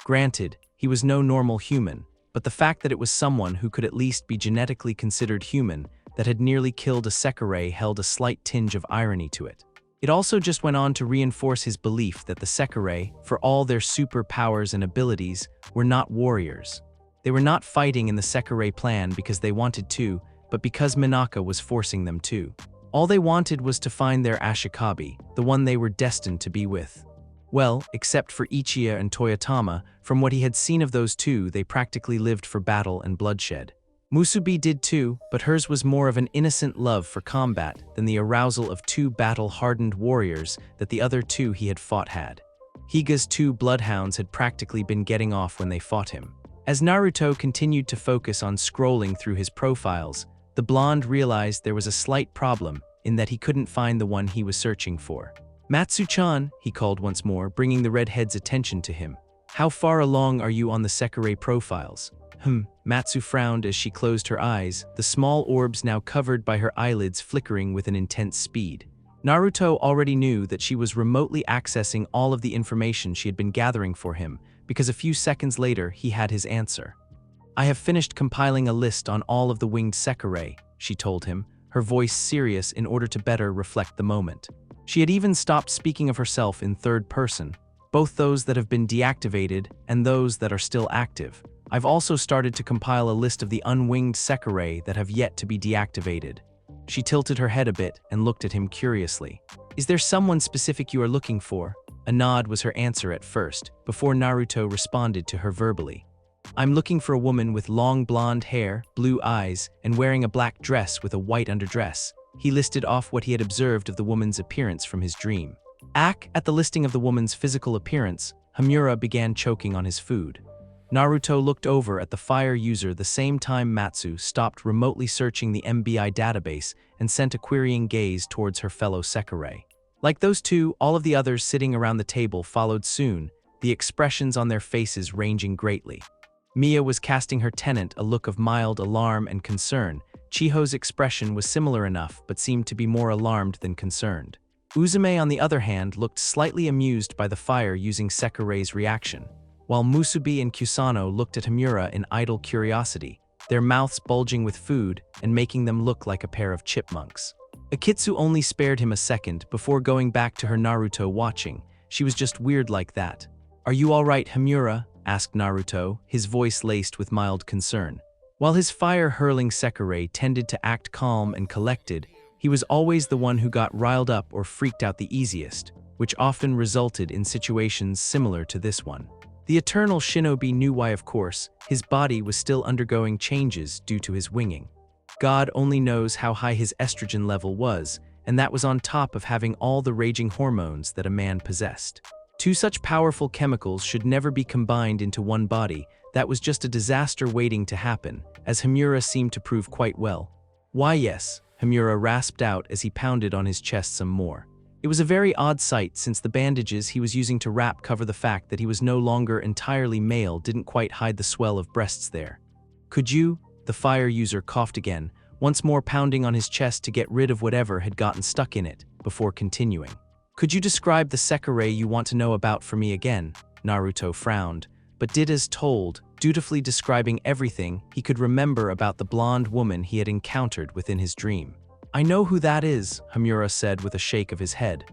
Granted, he was no normal human, but the fact that it was someone who could at least be genetically considered human that had nearly killed a Sekirei held a slight tinge of irony to it. It also just went on to reinforce his belief that the Sekirei, for all their superpowers and abilities, were not warriors. They were not fighting in the Sekirei plan because they wanted to, but because Minaka was forcing them to. All they wanted was to find their Ashikabi, the one they were destined to be with. Well, except for Ichiya and Toyotama, from what he had seen of those two, they practically lived for battle and bloodshed. Musubi did too, but hers was more of an innocent love for combat than the arousal of 2 battle-hardened warriors that the other 2 he had fought had. Higa's 2 bloodhounds had practically been getting off when they fought him. As Naruto continued to focus on scrolling through his profiles, the blonde realized there was a slight problem in that he couldn't find the one he was searching for. "Matsu-chan," he called once more, bringing the redhead's attention to him. "How far along are you on the Sekirei profiles?" Matsu frowned as she closed her eyes, the small orbs now covered by her eyelids flickering with an intense speed. Naruto already knew that she was remotely accessing all of the information she had been gathering for him, because a few seconds later he had his answer. "I have finished compiling a list on all of the winged Sekirei," she told him, her voice serious in order to better reflect the moment. She had even stopped speaking of herself in third person, both those that have been deactivated and those that are still active. "I've also started to compile a list of the unwinged Sekirei that have yet to be deactivated." She tilted her head a bit and looked at him curiously. "Is there someone specific you are looking for?" A nod was her answer at first, before Naruto responded to her verbally. "I'm looking for a woman with long blonde hair, blue eyes, and wearing a black dress with a white underdress." He listed off what he had observed of the woman's appearance from his dream. At the listing of the woman's physical appearance, Hamura began choking on his food. Naruto looked over at the fire user the same time Matsu stopped remotely searching the MBI database and sent a querying gaze towards her fellow Sekirei. Like those two, all of the others sitting around the table followed soon, the expressions on their faces ranging greatly. Mia was casting her tenant a look of mild alarm and concern, Chiho's expression was similar enough but seemed to be more alarmed than concerned. Uzume, on the other hand, looked slightly amused by the fire using Sekirei's reaction, while Musubi and Kusano looked at Himura in idle curiosity, their mouths bulging with food and making them look like a pair of chipmunks. Akitsu only spared him a second before going back to her Naruto watching. She was just weird like that. "Are you all right, Himura?" asked Naruto, his voice laced with mild concern. While his fire-hurling Sekirei tended to act calm and collected, he was always the one who got riled up or freaked out the easiest, which often resulted in situations similar to this one. The eternal shinobi knew why, of course. His body was still undergoing changes due to his winging. God only knows how high his estrogen level was, and that was on top of having all the raging hormones that a man possessed. Two such powerful chemicals should never be combined into one body. That was just a disaster waiting to happen, as Himura seemed to prove quite well. "Why yes," Himura rasped out as he pounded on his chest some more. It was a very odd sight since the bandages he was using to wrap cover the fact that he was no longer entirely male didn't quite hide the swell of breasts there. "Could you?" The fire user coughed again, once more pounding on his chest to get rid of whatever had gotten stuck in it, before continuing. "Could you describe the Sekirei you want to know about for me again?" Naruto frowned, but did as told, dutifully describing everything he could remember about the blonde woman he had encountered within his dream. "I know who that is," Himura said with a shake of his head.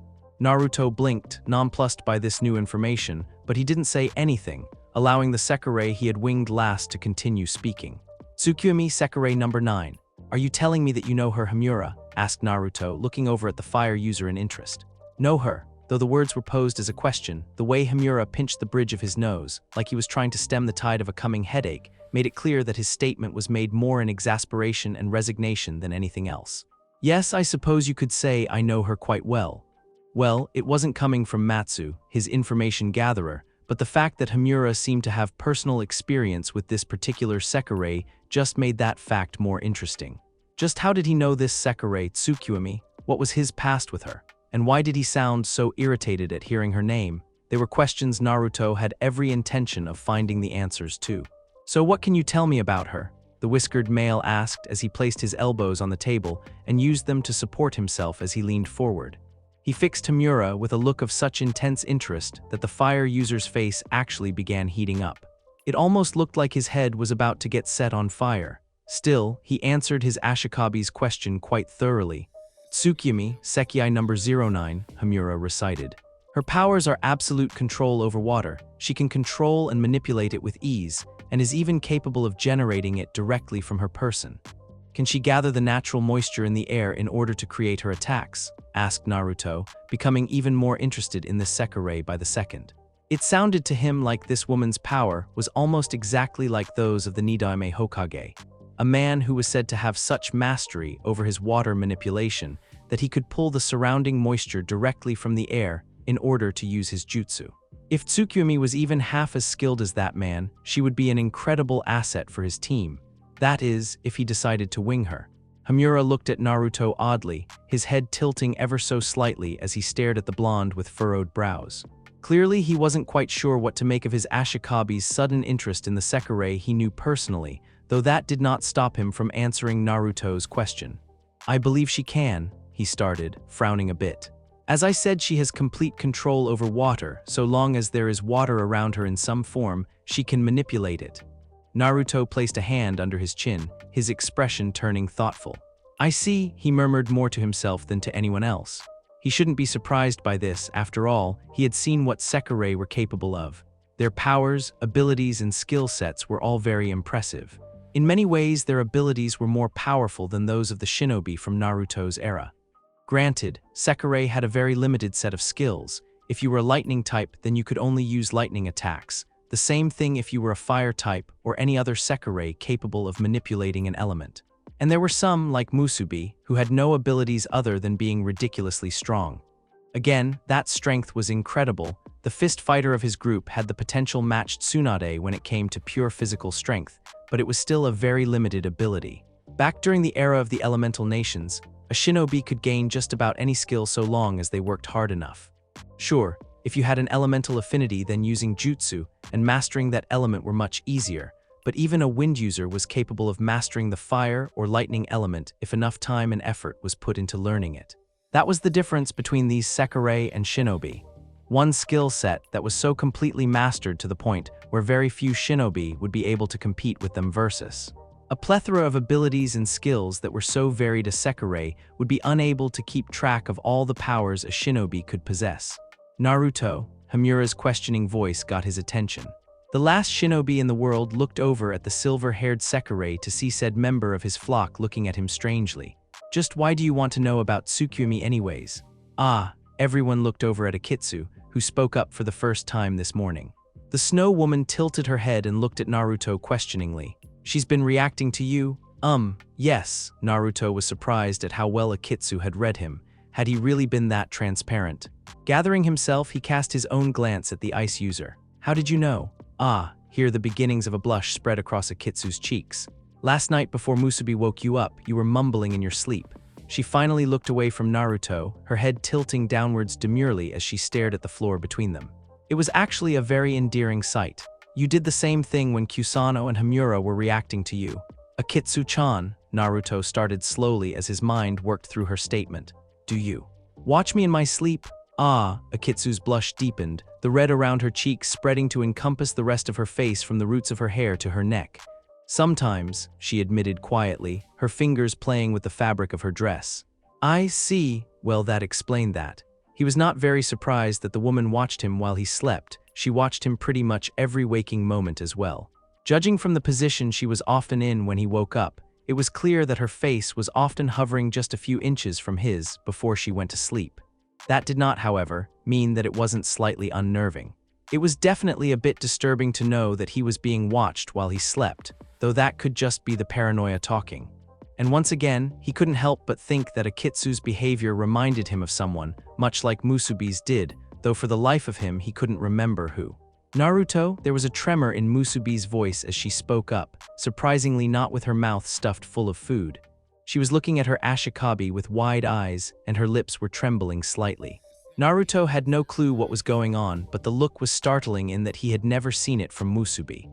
Naruto blinked, nonplussed by this new information, but he didn't say anything, allowing the Sekirei he had winged last to continue speaking. "Tsukuyomi Sekirei number 9. Are you telling me that you know her, Himura?" asked Naruto, looking over at the fire user in interest. "Know her?" Though the words were posed as a question, the way Himura pinched the bridge of his nose, like he was trying to stem the tide of a coming headache, made it clear that his statement was made more in exasperation and resignation than anything else. "Yes, I suppose you could say I know her quite well." Well, it wasn't coming from Matsu, his information gatherer, but the fact that Himura seemed to have personal experience with this particular Sekirei just made that fact more interesting. Just how did he know this Sekirei, Tsukuyomi? What was his past with her? And why did he sound so irritated at hearing her name? They were questions Naruto had every intention of finding the answers to. "So what can you tell me about her?" the whiskered male asked as he placed his elbows on the table and used them to support himself as he leaned forward. He fixed Himura with a look of such intense interest that the fire user's face actually began heating up. It almost looked like his head was about to get set on fire. Still, he answered his Ashikabi's question quite thoroughly. "Tsukuyomi, Sekirei number 09, Himura recited. "Her powers are absolute control over water. She can control and manipulate it with ease, and is even capable of generating it directly from her person." "Can she gather the natural moisture in the air in order to create her attacks?" asked Naruto, becoming even more interested in the Sekirei by the second. It sounded to him like this woman's power was almost exactly like those of the Nidaime Hokage, a man who was said to have such mastery over his water manipulation that he could pull the surrounding moisture directly from the air in order to use his jutsu. If Tsukuyomi was even half as skilled as that man, she would be an incredible asset for his team. That is, if he decided to wing her. Himura looked at Naruto oddly, his head tilting ever so slightly as he stared at the blonde with furrowed brows. Clearly, he wasn't quite sure what to make of his Ashikabi's sudden interest in the Sekirei he knew personally, though that did not stop him from answering Naruto's question. "I believe she can," he started, frowning a bit. "As I said, she has complete control over water. So long as there is water around her in some form, she can manipulate it." Naruto placed a hand under his chin, his expression turning thoughtful. "I see," he murmured more to himself than to anyone else. He shouldn't be surprised by this. After all, he had seen what Sekirei were capable of. Their powers, abilities, and skill sets were all very impressive. In many ways, their abilities were more powerful than those of the shinobi from Naruto's era. Granted, Sekirei had a very limited set of skills. If you were a lightning type, then you could only use lightning attacks. The same thing if you were a fire type or any other Sekirei capable of manipulating an element. And there were some, like Musubi, who had no abilities other than being ridiculously strong. Again, that strength was incredible. The fist fighter of his group had the potential matched Tsunade when it came to pure physical strength, but it was still a very limited ability. Back during the era of the elemental nations, a shinobi could gain just about any skill so long as they worked hard enough. Sure, if you had an elemental affinity, then using jutsu and mastering that element were much easier, but even a wind user was capable of mastering the fire or lightning element if enough time and effort was put into learning it. That was the difference between these Sekirei and Shinobi. One skill set that was so completely mastered to the point where very few Shinobi would be able to compete with them versus a plethora of abilities and skills that were so varied a Sekirei would be unable to keep track of all the powers a Shinobi could possess. Naruto, Hamura's questioning voice got his attention. The last Shinobi in the world looked over at the silver-haired Sekirei to see said member of his flock looking at him strangely. Just why do you want to know about Tsukuyomi anyways? Everyone looked over at Akitsu, who spoke up for the first time this morning. The snow woman tilted her head and looked at Naruto questioningly. She's been reacting to you? Yes. Naruto was surprised at how well Akitsu had read him. Had he really been that transparent? Gathering himself, he cast his own glance at the ice user. How did you know? Here the beginnings of a blush spread across Akitsu's cheeks. Last night before Musubi woke you up, you were mumbling in your sleep. She finally looked away from Naruto, her head tilting downwards demurely as she stared at the floor between them. It was actually a very endearing sight. You did the same thing when Kusano and Hamura were reacting to you. Akitsu-chan, Naruto started slowly as his mind worked through her statement. Do you watch me in my sleep? Akitsu's blush deepened, the red around her cheeks spreading to encompass the rest of her face from the roots of her hair to her neck. Sometimes, she admitted quietly, her fingers playing with the fabric of her dress. I see. Well, that explained that. He was not very surprised that the woman watched him while he slept. She watched him pretty much every waking moment as well. Judging from the position she was often in when he woke up, it was clear that her face was often hovering just a few inches from his before she went to sleep. That did not, however, mean that it wasn't slightly unnerving. It was definitely a bit disturbing to know that he was being watched while he slept, though that could just be the paranoia talking. And once again, he couldn't help but think that Akitsu's behavior reminded him of someone, much like Musubi's did, though for the life of him he couldn't remember who. Naruto, there was a tremor in Musubi's voice as she spoke up, surprisingly not with her mouth stuffed full of food. She was looking at her Ashikabi with wide eyes, and her lips were trembling slightly. Naruto had no clue what was going on, but the look was startling in that he had never seen it from Musubi.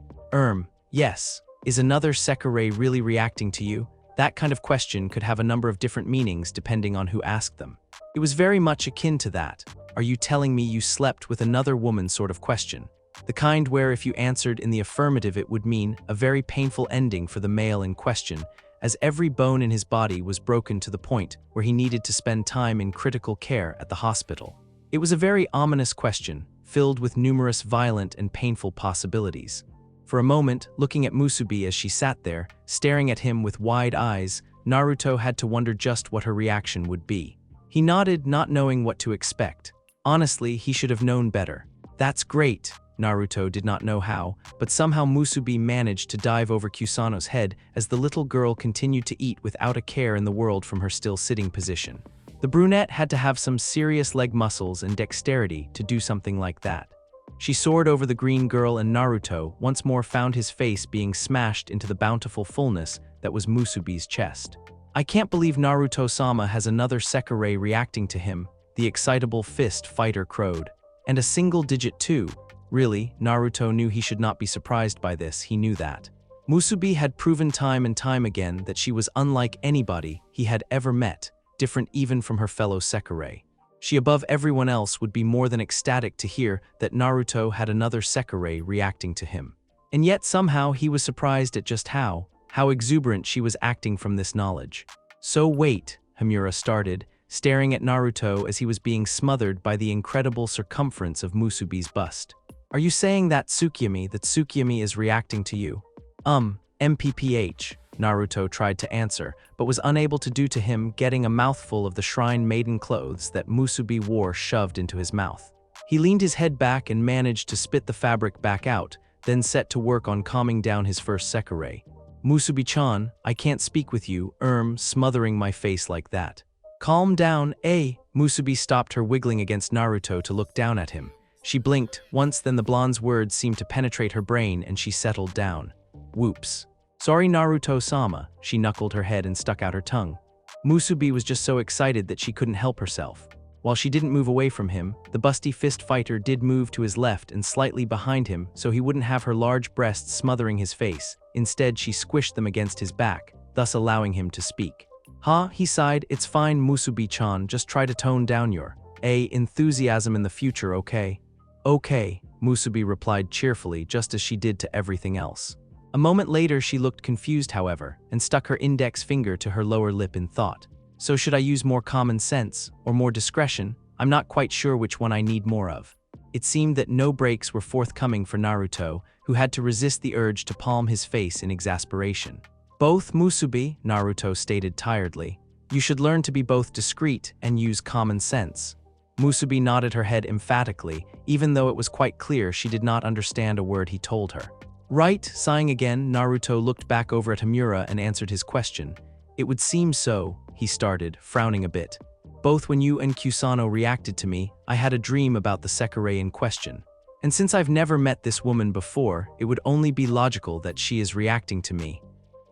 Yes. Is another Sekirei really reacting to you? That kind of question could have a number of different meanings depending on who asked them. It was very much akin to that. Are you telling me you slept with another woman sort of question? The kind where if you answered in the affirmative it would mean a very painful ending for the male in question, as every bone in his body was broken to the point where he needed to spend time in critical care at the hospital. It was a very ominous question, filled with numerous violent and painful possibilities. For a moment, looking at Musubi as she sat there, staring at him with wide eyes, Naruto had to wonder just what her reaction would be. He nodded, not knowing what to expect. Honestly, he should have known better. That's great. Naruto did not know how, but somehow Musubi managed to dive over Kusano's head as the little girl continued to eat without a care in the world from her still sitting position. The brunette had to have some serious leg muscles and dexterity to do something like that. She soared over the green girl, and Naruto once more found his face being smashed into the bountiful fullness that was Musubi's chest. I can't believe Naruto-sama has another Sekirei reacting to him, the excitable fist fighter crowed. And a single digit too. Really, Naruto knew he should not be surprised by this, he knew that. Musubi had proven time and time again that she was unlike anybody he had ever met, different even from her fellow Sekirei. She above everyone else would be more than ecstatic to hear that Naruto had another Sekirei reacting to him. And yet somehow he was surprised at just how exuberant she was acting from this knowledge. So wait, Hamura started, staring at Naruto as he was being smothered by the incredible circumference of Musubi's bust. Are you saying that Tsukuyomi is reacting to you? MPPH, Naruto tried to answer, but was unable to do to him, getting a mouthful of the shrine maiden clothes that Musubi wore shoved into his mouth. He leaned his head back and managed to spit the fabric back out, then set to work on calming down his first Sekirei. Musubi-chan, I can't speak with you, smothering my face like that. Calm down, Musubi stopped her wiggling against Naruto to look down at him. She blinked once, then the blonde's words seemed to penetrate her brain and she settled down. Whoops. Sorry, Naruto-sama, she knuckled her head and stuck out her tongue. Musubi was just so excited that she couldn't help herself. While she didn't move away from him, the busty fist fighter did move to his left and slightly behind him so he wouldn't have her large breasts smothering his face. Instead, she squished them against his back, thus allowing him to speak. "Huh," he sighed, "it's fine, Musubi-chan, just try to tone down your enthusiasm in the future, okay?" "Okay," Musubi replied cheerfully, just as she did to everything else. A moment later, she looked confused, however, and stuck her index finger to her lower lip in thought. "So should I use more common sense, or more discretion? I'm not quite sure which one I need more of." It seemed that no breaks were forthcoming for Naruto, who had to resist the urge to palm his face in exasperation. "Both, Musubi," Naruto stated tiredly. "You should learn to be both discreet and use common sense." Musubi nodded her head emphatically, even though it was quite clear she did not understand a word he told her. "Right," sighing again, Naruto looked back over at Hamura and answered his question. "It would seem so," he started, frowning a bit. "Both when you and Kusano reacted to me, I had a dream about the Sekirei in question. And since I've never met this woman before, it would only be logical that she is reacting to me,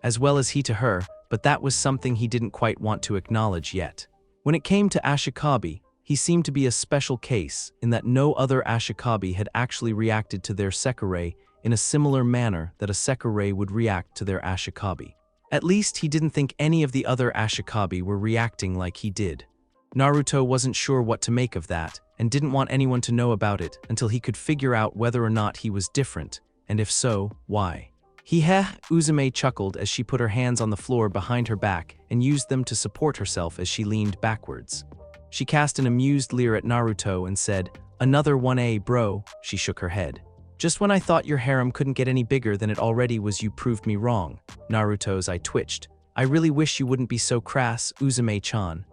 as well as he to her, but that was something he didn't quite want to acknowledge yet. When it came to Ashikabi, he seemed to be a special case, in that no other Ashikabi had actually reacted to their Sekirei in a similar manner that a Sekirei would react to their Ashikabi. At least he didn't think any of the other Ashikabi were reacting like he did. Naruto wasn't sure what to make of that, and didn't want anyone to know about it until he could figure out whether or not he was different, and if so, why. Uzume chuckled as she put her hands on the floor behind her back and used them to support herself as she leaned backwards. She cast an amused leer at Naruto and said, "Another 1A, bro." She shook her head. "Just when I thought your harem couldn't get any bigger than it already was, you proved me wrong." Naruto's eye twitched. "I really wish you wouldn't be so crass, Uzume-chan."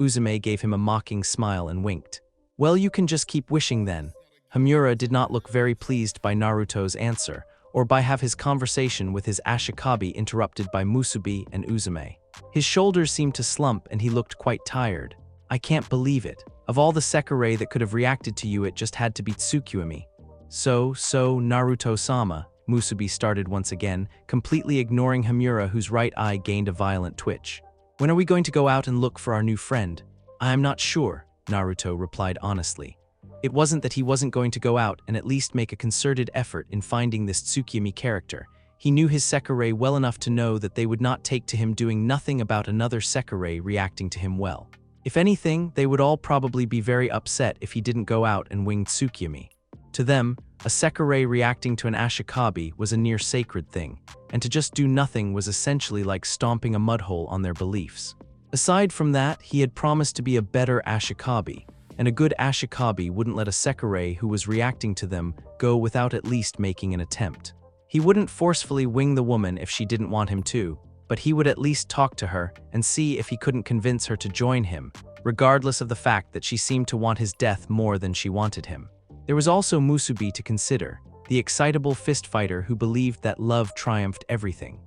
Uzume gave him a mocking smile and winked. "Well, you can just keep wishing then." Hamura did not look very pleased by Naruto's answer, or by have his conversation with his Ashikabi interrupted by Musubi and Uzume. His shoulders seemed to slump and he looked quite tired. "I can't believe it. Of all the Sekirei that could have reacted to you, it just had to be Tsukuyomi." So, Naruto-sama," Musubi started once again, completely ignoring Hamura, whose right eye gained a violent twitch. "When are we going to go out and look for our new friend?" "I'm not sure," Naruto replied honestly. It wasn't that he wasn't going to go out and at least make a concerted effort in finding this Tsukuyomi character. He knew his Sekirei well enough to know that they would not take to him doing nothing about another Sekirei reacting to him well. If anything, they would all probably be very upset if he didn't go out and wing Tsukuyomi. To them, a Sekirei reacting to an Ashikabi was a near sacred thing, and to just do nothing was essentially like stomping a mudhole on their beliefs. Aside from that, he had promised to be a better Ashikabi, and a good Ashikabi wouldn't let a Sekirei who was reacting to them go without at least making an attempt. He wouldn't forcefully wing the woman if she didn't want him to, but he would at least talk to her and see if he couldn't convince her to join him, regardless of the fact that she seemed to want his death more than she wanted him. There was also Musubi to consider, the excitable fist fighter who believed that love triumphed everything.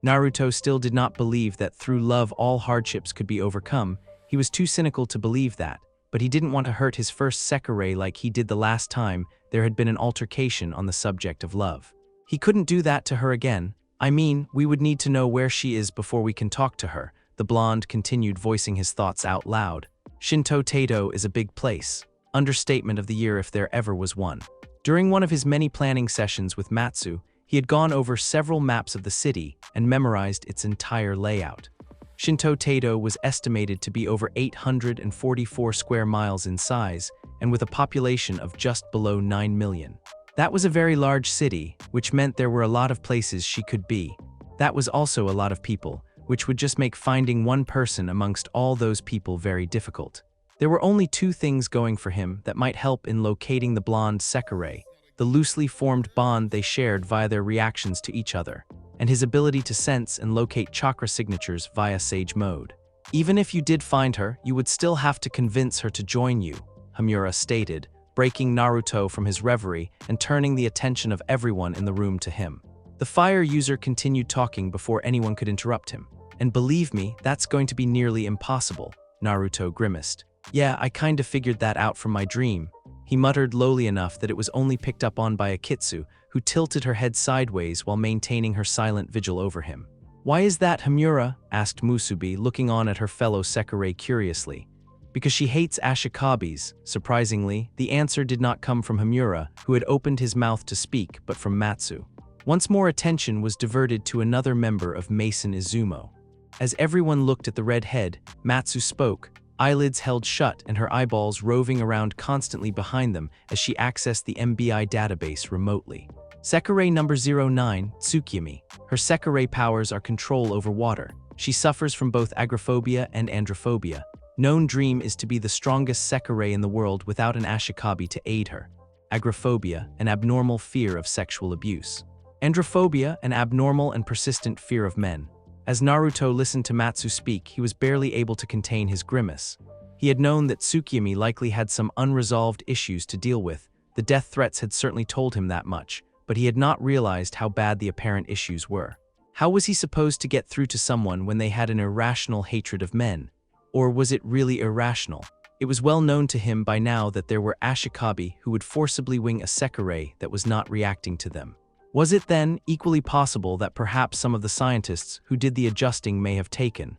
Naruto still did not believe that through love all hardships could be overcome. He was too cynical to believe that, but he didn't want to hurt his first Sekirei like he did the last time there had been an altercation on the subject of love. He couldn't do that to her again. "I mean, we would need to know where she is before we can talk to her," the blonde continued, voicing his thoughts out loud. "Shinto Taito is a big place. Understatement of the year if there ever was one." During one of his many planning sessions with Matsu, he had gone over several maps of the city and memorized its entire layout. Shinto Taito was estimated to be over 844 square miles in size and with a population of just below 9 million. That was a very large city, which meant there were a lot of places she could be. That was also a lot of people, which would just make finding one person amongst all those people very difficult. There were only two things going for him that might help in locating the blonde Sekirei: the loosely formed bond they shared via their reactions to each other, and his ability to sense and locate chakra signatures via Sage Mode. "Even if you did find her, you would still have to convince her to join you," Hamura stated, breaking Naruto from his reverie and turning the attention of everyone in the room to him. The fire user continued talking before anyone could interrupt him. "And believe me, that's going to be nearly impossible," Naruto grimaced. "Yeah, I kinda figured that out from my dream." He muttered lowly enough that it was only picked up on by Akitsu, who tilted her head sideways while maintaining her silent vigil over him. "Why is that, Hamura?" asked Musubi, looking on at her fellow Sekirei curiously. Because she hates Ashikabis. Surprisingly, the answer did not come from Hamura, who had opened his mouth to speak, but from Matsu. Once more attention was diverted to another member of Mason Izumo. As everyone looked at the red head, Matsu spoke, eyelids held shut and her eyeballs roving around constantly behind them as she accessed the MBI database remotely. Sekirei number 09, Tsukimi. Her Sekirei powers are control over water. She suffers from both agoraphobia and androphobia. Known dream is to be the strongest Sekirei in the world without an Ashikabi to aid her. Agoraphobia, an abnormal fear of sexual abuse. Androphobia, an abnormal and persistent fear of men. As Naruto listened to Matsu speak, he was barely able to contain his grimace. He had known that Tsukimi likely had some unresolved issues to deal with. The death threats had certainly told him that much, but he had not realized how bad the apparent issues were. How was he supposed to get through to someone when they had an irrational hatred of men? Or was it really irrational? It was well known to him by now that there were Ashikabi who would forcibly wing a Sekirei that was not reacting to them. Was it then equally possible that perhaps some of the scientists who did the adjusting may have taken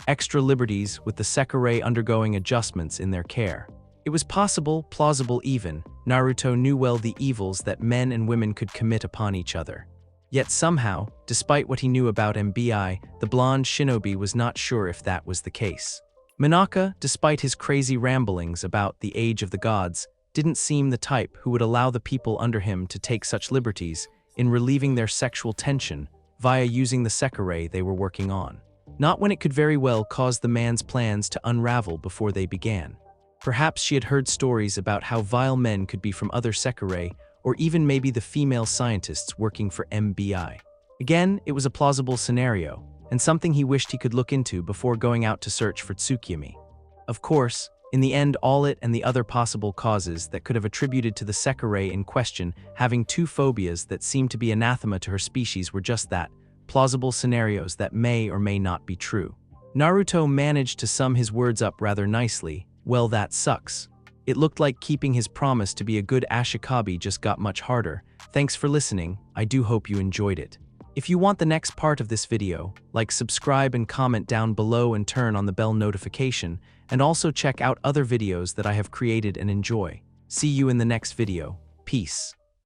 extra liberties with the Sekirei undergoing adjustments in their care? It was possible, plausible even. Naruto knew well the evils that men and women could commit upon each other. Yet somehow, despite what he knew about MBI, the blonde shinobi was not sure if that was the case. Minaka, despite his crazy ramblings about the age of the gods, didn't seem the type who would allow the people under him to take such liberties in relieving their sexual tension via using the Sekirei they were working on. Not when it could very well cause the man's plans to unravel before they began. Perhaps she had heard stories about how vile men could be from other Sekirei, or even maybe the female scientists working for MBI. Again, it was a plausible scenario, and something he wished he could look into before going out to search for Tsukimi. Of course, in the end, all it and the other possible causes that could have attributed to the Sekirei in question having two phobias that seemed to be anathema to her species were just that, plausible scenarios that may or may not be true. Naruto managed to sum his words up rather nicely. Well, that sucks. It looked like keeping his promise to be a good Ashikabi just got much harder. Thanks for listening. I do hope you enjoyed it. If you want the next part of this video, like, subscribe and comment down below and turn on the bell notification, and also check out other videos that I have created and enjoy. See you in the next video. Peace.